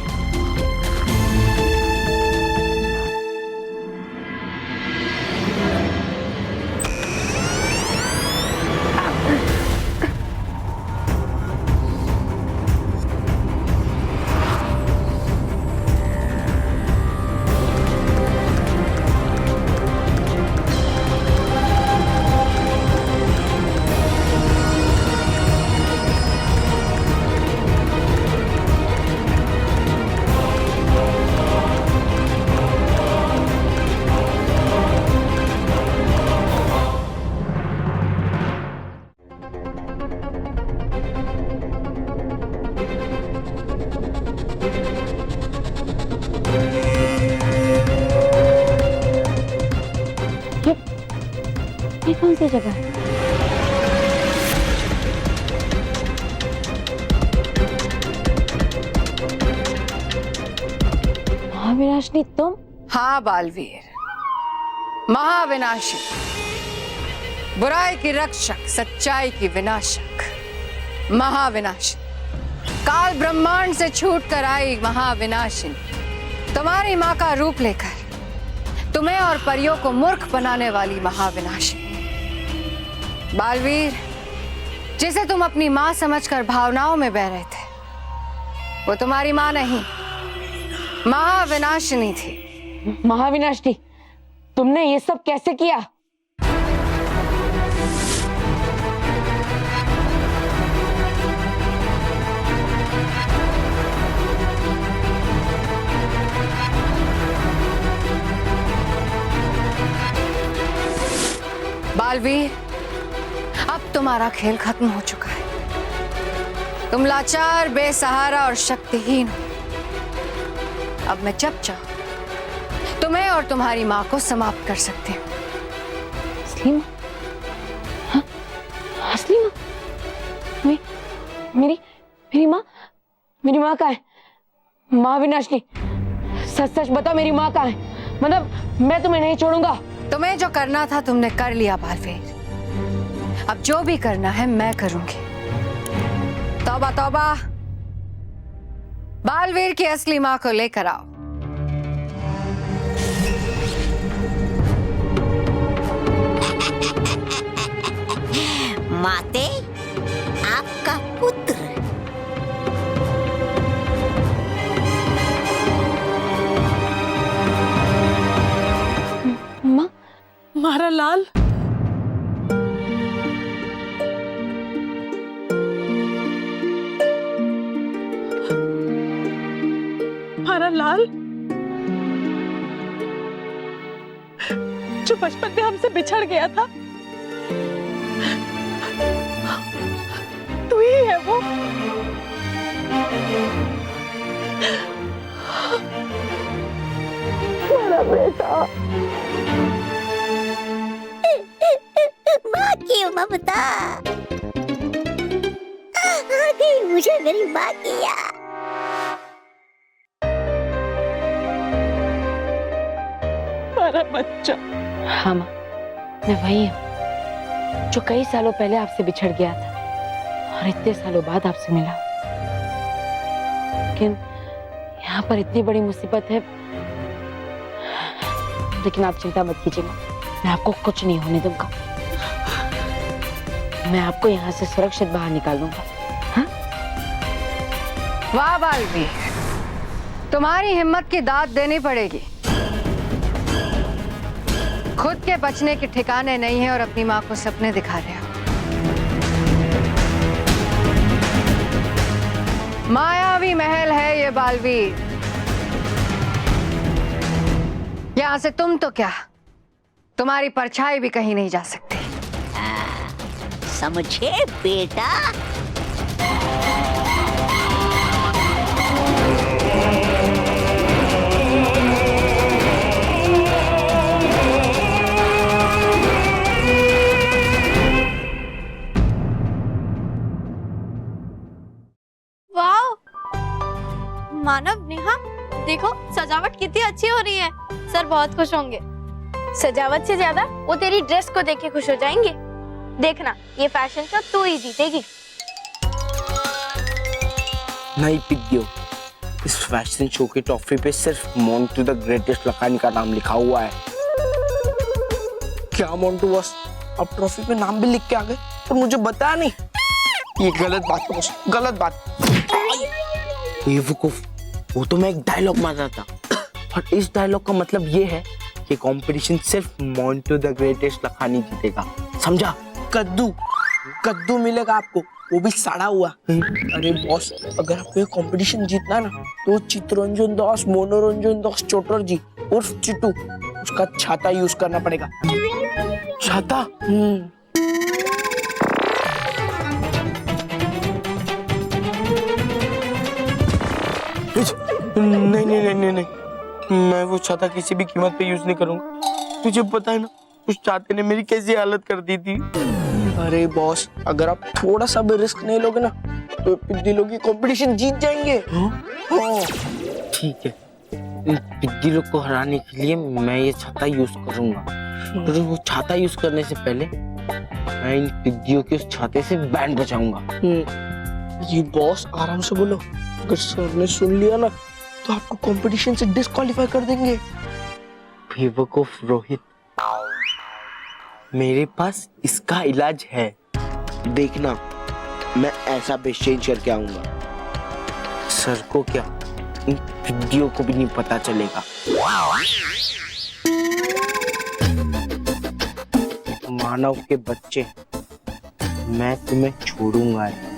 ये कौन सी जगह है? महाविनाशनी तुम? हाँ बालवीर, महाविनाशी, बुराई की रक्षक, सच्चाई की विनाशक, महाविनाशी, काल ब्रह्मांड से छूट कर आई महाविनाशिनी, तुम्हारी माँ का रूप लेकर तुम्हें और परियों को मूर्ख बनाने वाली महाविनाशिनी। बालवीर, जिसे तुम अपनी माँ समझकर भावनाओं में बह रहे थे, वो तुम्हारी माँ नहीं, महाविनाशिनी थी। महाविनाशनी, तुमने ये सब कैसे किया? बालवीर, अब तुम्हारा खेल खत्म हो चुका है। तुम लाचार, बेसहारा और शक्तिहीन हो। अब मैं जब चाहूं तुम्हें और तुम्हारी माँ को समाप्त कर सकती हूँ। असली माँ? हाँ? असली माँ? मेरी माँ कहाँ है? महाविनाशनी, सच सच बताओ, मेरी माँ कहाँ है? मतलब मैं तुम्हें नहीं छोड़ूंगा। तुम्हें जो करना था तुमने कर लिया बालवीर। अब जो भी करना है मैं करूंगी। तौबा तौबा, बालवीर की असली माँ को लेकर आओ। माते, आपका पुत्र। माँ, मारा लाल, मारा लाल, जो बचपन में हमसे बिछड़ गया था, तू ही है वो। मेरा बेटा। माँ की ममता आ गई मुझे मेरी माँ की याद। मेरा बच्चा। हाँ माँ, मैं वही हूँ जो कई सालों पहले आपसे बिछड़ गया था और इतने सालों बाद आपसे मिला। लेकिन यहाँ पर इतनी बड़ी मुसीबत है। लेकिन आप चिंता मत कीजिए माँ, मैं आपको कुछ नहीं होने दूंगा। मैं आपको यहाँ से सुरक्षित बाहर निकाल दूंगा। हाँ? वाह बालवी, तुम्हारी हिम्मत की दाद देनी पड़ेगी। खुद के बचने के ठिकाने नहीं है और अपनी माँ को सपने दिखा रहे हो। मायावी महल है ये बालवीर। यहां से तुम तो क्या, तुम्हारी परछाई भी कहीं नहीं जा सकती। समझे बेटा। वाओ मानव, नेहा देखो सजावट कितनी अच्छी हो रही है। सर बहुत खुश होंगे। सजावट से ज्यादा वो तेरी ड्रेस को देख के खुश हो जाएंगे। देखना ये फैशन शो तू ही जीतेगी। नहीं पिग्गियो, इस फैशन शो की ट्रॉफी पे सिर्फ मोंटू द ग्रेटेस्ट लखानी का नाम लिखा हुआ है। क्या मोंटू बॉस, अब ट्रॉफी पे नाम भी लिख के आ गए और मुझे बताया नहीं। ये गलत बात है बॉस, गलत बात। बेवकूफ, वो तो मैं एक डायलॉग मार रहा था और इस डायलॉग का मतलब ये है कि कंपटीशन सिर्फ मोंटू द ग्रेटेस्ट लखानी जीतेगा, समझा? कद्दू, कद्दू मिलेगा आपको, वो भी सड़ा हुआ। अरे बॉस, अगर आपको ये कंपटीशन जीतना है ना तो चित्तरंजन दास, मनोरंजन दास चटर्जी उर्फ चिट्टू, उसका छाता यूज करना पड़ेगा। छाता? नहीं नहीं नहीं नहीं नहीं, मैं वो छाता किसी भी कीमत पे यूज नहीं करूंगा। तुझे पता है ना उस छाते ने मेरी कैसी हालत कर दी थी। अरे बॉस, अगर आप थोड़ा सा भी रिस्क नहीं लोगे ना तो पिद्दी लोग ये कंपटीशन जीत जाएंगे। हाँ ठीक है, इन पिद्दी लोग को हराने के लिए मैं ये छाता यूज करूंगा। और वो छाता यूज करने से पहले मैं इन पिद्दियों के उस छाते से बैंड बचाऊंगा। ये बॉस आराम से बोलो, अगर सर ने सुन लिया ना तो आपको कंपटीशन से डिस्क्वालीफाई कर देंगे। बेवकूफ रोहित, मेरे पास इसका इलाज है। देखना, मैं ऐसा बेस चेंज करके आऊंगा, सर को क्या इन पिद्दियों को भी नहीं पता चलेगा। मानव के बच्चे, मैं तुम्हें छोड़ूंगा नहीं।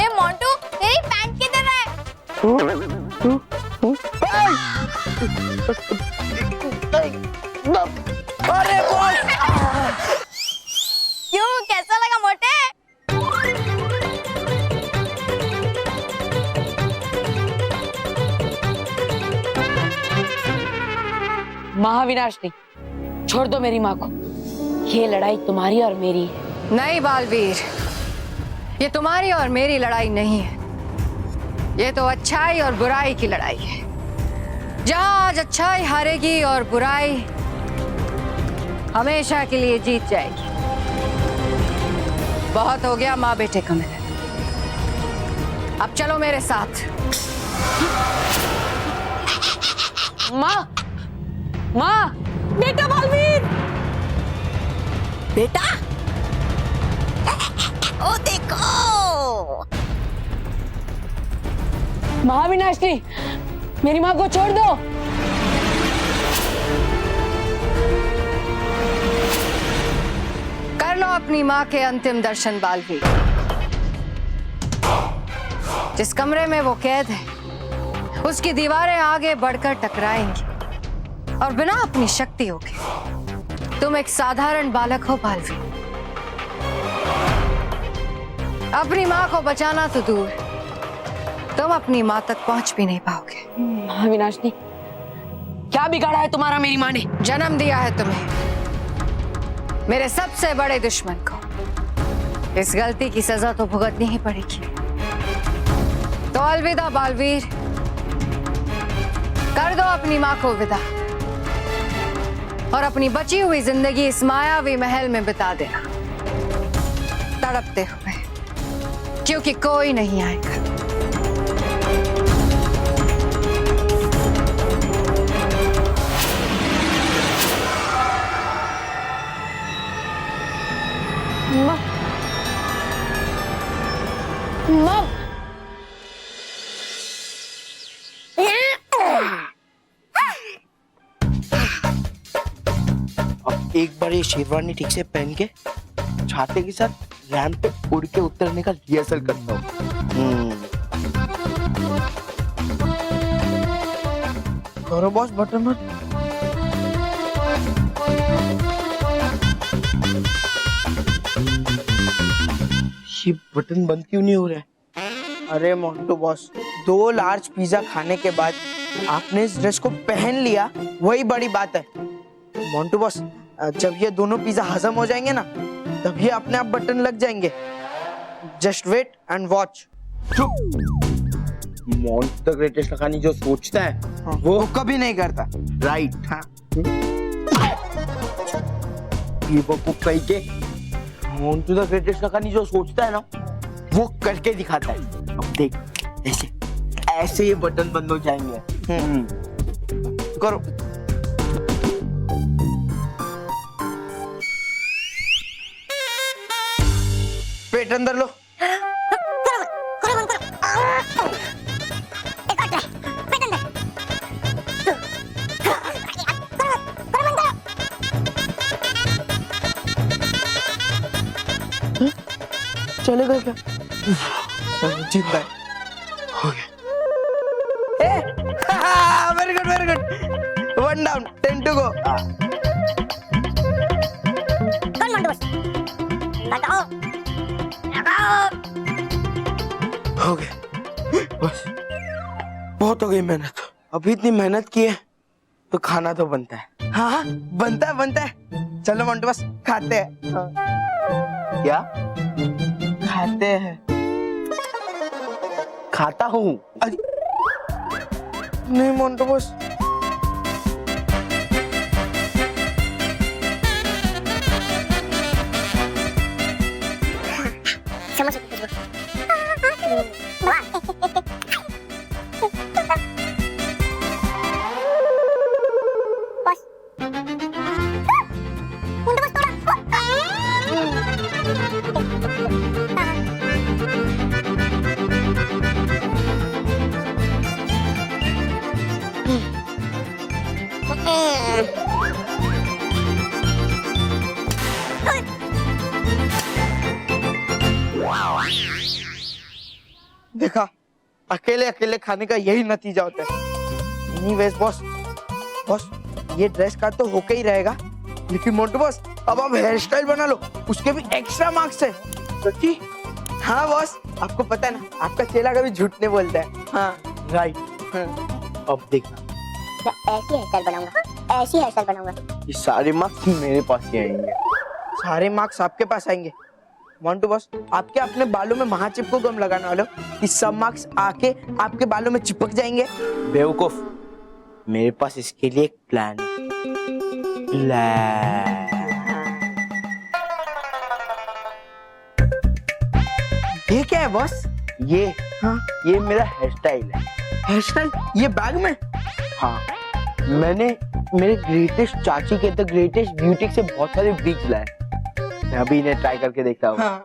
ए मोंटू, तेरी पैंट किधर है? अरे बॉस, क्यों, कैसा लगा मोटे? महाविनाशनी, छोड़ दो मेरी माँ को। ये लड़ाई तुम्हारी और मेरी है। नहीं बालवीर, ये तुम्हारी और मेरी लड़ाई नहीं है। ये तो अच्छाई और बुराई की लड़ाई है। जहां आज अच्छाई हारेगी और बुराई हमेशा के लिए जीत जाएगी। बहुत हो गया माँ बेटे का मिलन, अब चलो मेरे साथ। माँ, माँ, बेटा बालवीर, बेटा ओ देखो, महाविनाशनी, मेरी माँ को छोड़ दो। कर लो अपनी माँ के अंतिम दर्शन बालवीर। जिस कमरे में वो कैद है उसकी दीवारें आगे बढ़कर टकराएंगी और बिना अपनी शक्तियों के तुम एक साधारण बालक हो बालवीर। अपनी माँ को बचाना तो दूर, तुम अपनी माँ तक पहुंच भी नहीं पाओगे। महाविनाशनी, क्या बिगाड़ा है तुम्हारा मेरी माँ ने? जन्म दिया है तुम्हें, मेरे सबसे बड़े दुश्मन को। इस गलती की सजा तो भुगतनी ही पड़ेगी। तो अलविदा बालवीर, कर दो अपनी माँ को विदा और अपनी बची हुई जिंदगी इस मायावी महल में बिता देना, तड़पते हुए, क्योंकि कोई नहीं आएगा। अब एक बार ये शेरवानी ठीक से पहन के छाते के साथ रैंप पे उड़ के उतरने का रिहर्सल करता हूँ। करो बॉस बटन मत। ये बटन बंद क्यों नहीं हो रहा है? अरे मोंटू बॉस, 2 लार्ज पिज्जा खाने के बाद आपने इस ड्रेस को पहन लिया, वही बड़ी बात है। मोंटू बॉस, जब ये दोनों पिज्जा हजम हो जाएंगे ना, तब ये अपने आप बटन लग जाएंगे। Just wait and watch. Monster the greatest Lakhani जो सोचता है वो कभी नहीं करता। राइट। हाँ, ये वकूफ कही के मॉन्स्टर द ग्रेटेस्ट लखानी जो सोचता है ना, वो करके दिखाता है। अब देख, ऐसे ऐसे ये बटन बंद हो जाएंगे। करो। पेट अंदर लो। चलेगा क्या? जिंदा है। हो गया। Very good very good. 1 down, 10 to go। कौन मंटू बस? लगाओ, लगाओ। हो गया बस, बहुत हो गई मेहनत। अभी इतनी मेहनत की है तो खाना तो बनता है। हाँ हाँ, बनता है। चलो मंटू बस, खाते हैं। क्या खाते हैं। खाता हूँ? नहीं मंटू बस, समझ सकते हो। बस मंटू बस थोड़ा। देखा, अकेले अकेले खाने का यही नतीजा होता है। एनीवेज बॉस, ये ड्रेस का तो होके ही रहेगा, लेकिन मोंटू बॉस अब आप हेयर स्टाइल बना लो, उसके भी एक्स्ट्रा मार्क्स है। सच्ची? हाँ बॉस, आपको पता है ना, आपका चेला कभी झूठ नहीं बोलता है। हाँ राइट। अब देखना, ऐसी हेयर स्टाइल बनाऊंगा। ये सारे मार्क्स मेरे पास ही आएंगे। सारे मार्क्स आपके पास आएंगे। मोंटू बॉस, आपके अपने बालों में महाचिप को गम लगाने वाले हो कि सब मार्क्स आके आपके बालों में चिपक जाएंगे। बेवकूफ, मेरे पास इसके लिए एक प्लान है। ये क्या है बॉस? ये मेरा हेयर स्टाइल है। हेयर स्टाइल ये बैग में? हाँ, मैंने मेरे ग्रेटेस्ट चाची के द ग्रेटेस्ट ब्यूटी से बहुत सारे विग्स लाए। मैं अभी इन्हें ट्राई करके देखता हूँ। हाँ।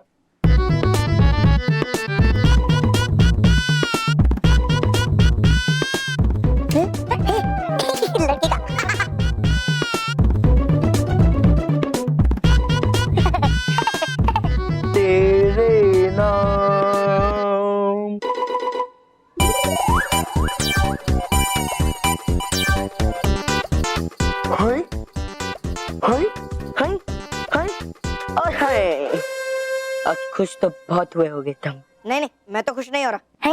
तेरे नाम हाय हाय हाय हाय और हाय। अब खुश तो बहुत हुए होगे तुम। नहीं नहीं, मैं तो खुश नहीं हो रहा है।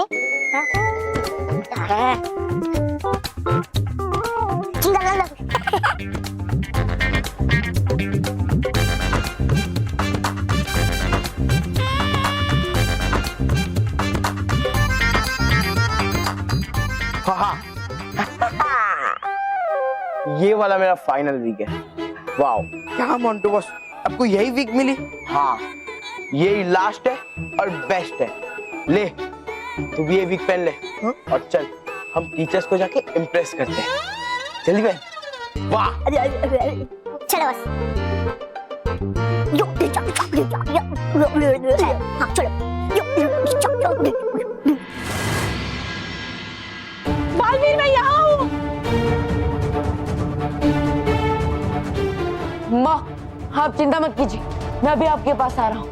हाँ ये वाला मेरा फाइनल वीक है। वाओ क्या मोंटू बॉस, आपको यही वीक मिली? हाँ ये लास्ट है और बेस्ट है। ले तू भी ये वीक पहन ले। हाँ? और चल हम टीचर्स को जाके इम्प्रेस करते हैं। जल्दी पहन। वाह चलो बस। हाँ चलो। बालवीर मैं यहाँ हूँ। माँ आप चिंता मत कीजिए, मैं अभी आपके पास आ रहा हूँ।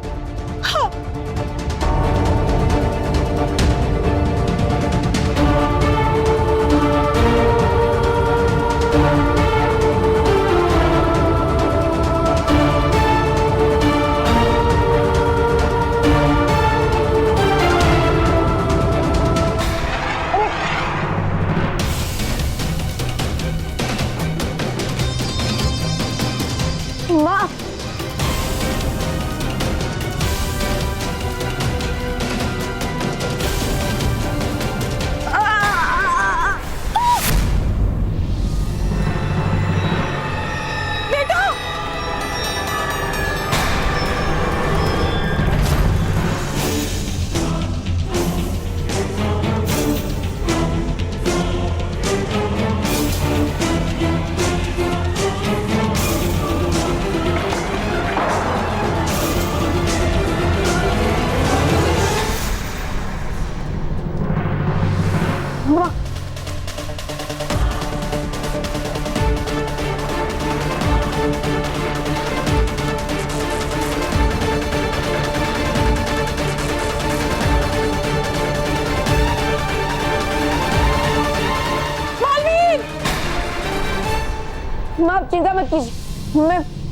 माँ आप चिंता मत कीजिए,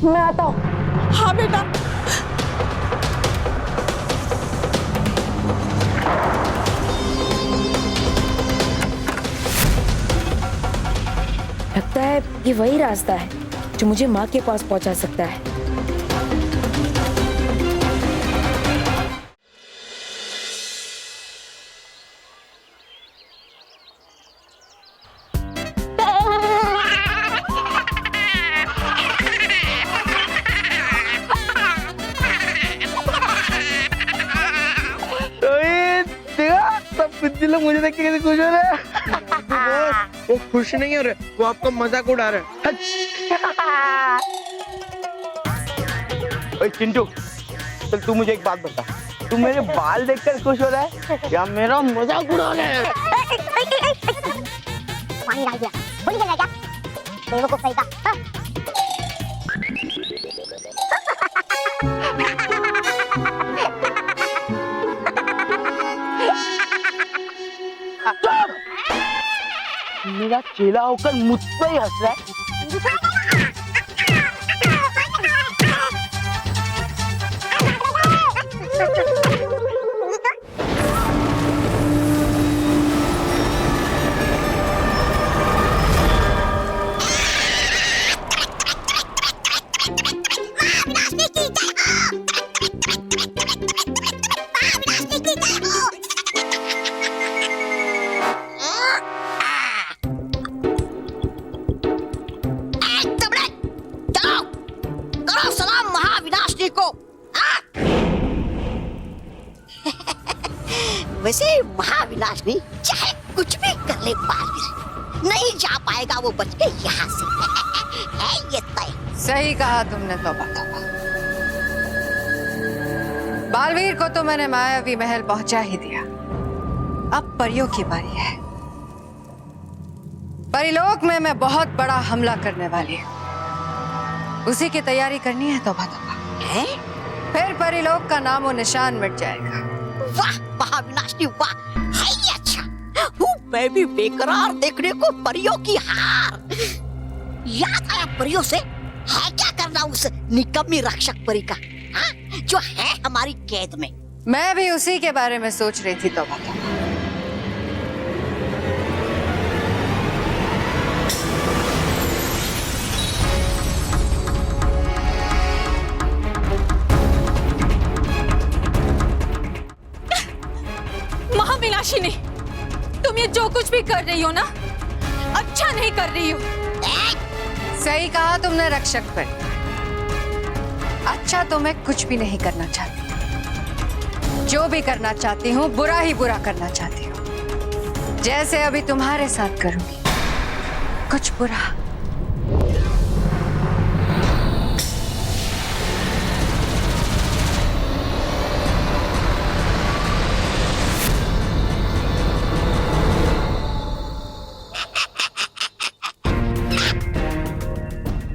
मैं आता हूँ। हाँ बेटा। लगता है ये वही रास्ता है जो मुझे माँ के पास पहुँचा सकता है। लोग मुझे देख के कैसे खुश हो रहे हैं? वो खुश नहीं हो रहे, वो आपका मजाक उड़ा रहे हैं। ओए चिंटू, चल तू मुझे एक बात बता, तू मेरे बाल देखकर खुश हो रहा है या मेरा मजाक उड़ा रहा है? पानी डाल दिया, भूल गया क्या? बेवकूफ सही का। मेरा चेला होकर मुझ पर ही हंस रहा है। वैसे महाविनाशनी चाहे कुछ भी कर ले बालवीर, नहीं जा पाएगा वो बच के यहाँ से। है ये तय। सही कहा तुमने तौबा तौबा। बालवीर को तो मैंने मायावी महल पहुंचा ही दिया। अब परियों की बारी है। परिलोक में मैं बहुत बड़ा हमला करने वाली हूँ। उसी की तैयारी करनी है तौबा तौबा। है? फिर परिलोक का नामो निशान मिट जाएगा। वाह महाविनाशनी वाह, है ये अच्छा। मैं भी बेकरार देखने को परियों की हार। याद आया परियों से, है क्या करना उस निकम्मी रक्षक परी का, हाँ? जो है हमारी कैद में। मैं भी उसी के बारे में सोच रही थी तौबा तौबा। महाविनाशिनी, तुम ये जो कुछ भी कर रही हो ना, अच्छा नहीं कर रही हो। सही कहा तुमने रक्षक पर। अच्छा तो मैं कुछ भी नहीं करना चाहती। जो भी करना चाहती हूँ बुरा ही बुरा करना चाहती हूँ, जैसे अभी तुम्हारे साथ करूंगी कुछ बुरा।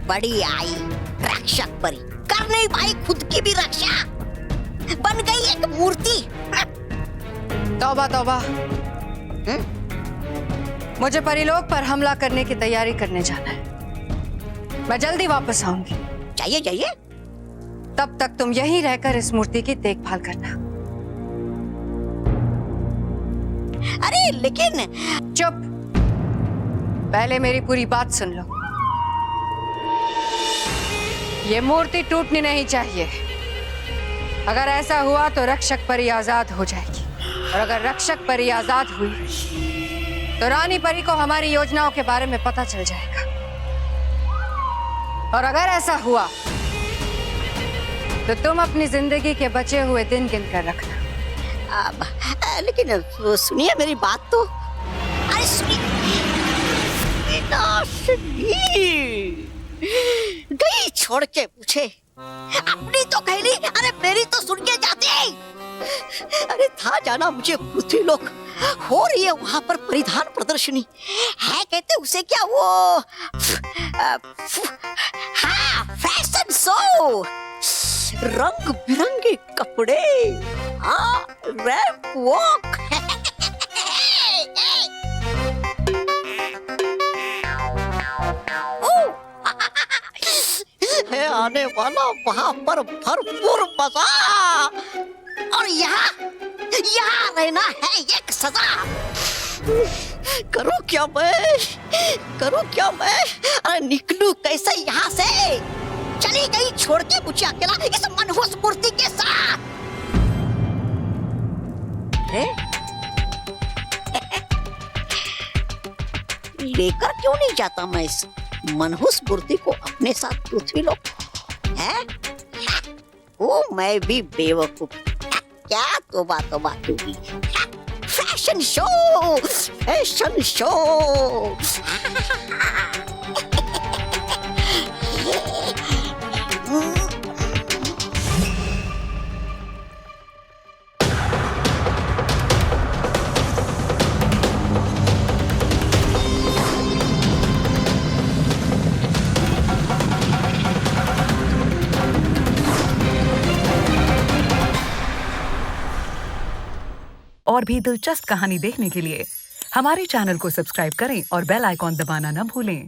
बड़ी आई रक्षक परी, कर नहीं पाई खुद की भी रक्षा, बन गई एक मूर्ति। तौबा तौबा। मुझे परिलोक पर हमला करने की तैयारी करने जाना है। मैं जल्दी वापस आऊंगी। जाइए जाइए। तब तक तुम यहीं रहकर इस मूर्ति की देखभाल करना। अरे लेकिन। चुप, पहले मेरी पूरी बात सुन लो। ये मूर्ति टूटनी नहीं चाहिए। अगर ऐसा हुआ तो रक्षक परी आजाद हो जाएगी, और अगर रक्षक परी आजाद हुई तो रानी परी को हमारी योजनाओं के बारे में पता चल जाएगा। और अगर ऐसा हुआ तो तुम अपनी जिंदगी के बचे हुए दिन गिन कर रखना। लेकिन सुनिए मेरी बात तो। अरे सुनिए, गई छोड़ के पूछे, अपनी तो कहली, अरे मेरी तो सुन के जाती। अरे था जाना मुझे पृथ्वीलोक, हो रही है वहां पर परिधान प्रदर्शनी है, कहते उसे क्या वो हाँ फैशन शो, रंग बिरंगे कपड़े, हाँ रैंप वॉक। है आने वाला वहां पर भरपूर मजा, और यहाँ रहना है एक सजा। करूं क्या मैं, अरे निकलूं कैसे यहाँ से। चली गई छोड़ के मुझे अकेला इस मनहूस मूर्ति के साथ। लेकर क्यों नहीं जाता मैं इस मनहूस मूर्ति को अपने साथ पृथ्वीलोक, है? ओ मैं भी बेवकूफ, क्या तौबा तौबा की। Fashion show. और भी दिलचस्प कहानी देखने के लिए हमारे चैनल को सब्सक्राइब करें और बेल आइकॉन दबाना न भूलें।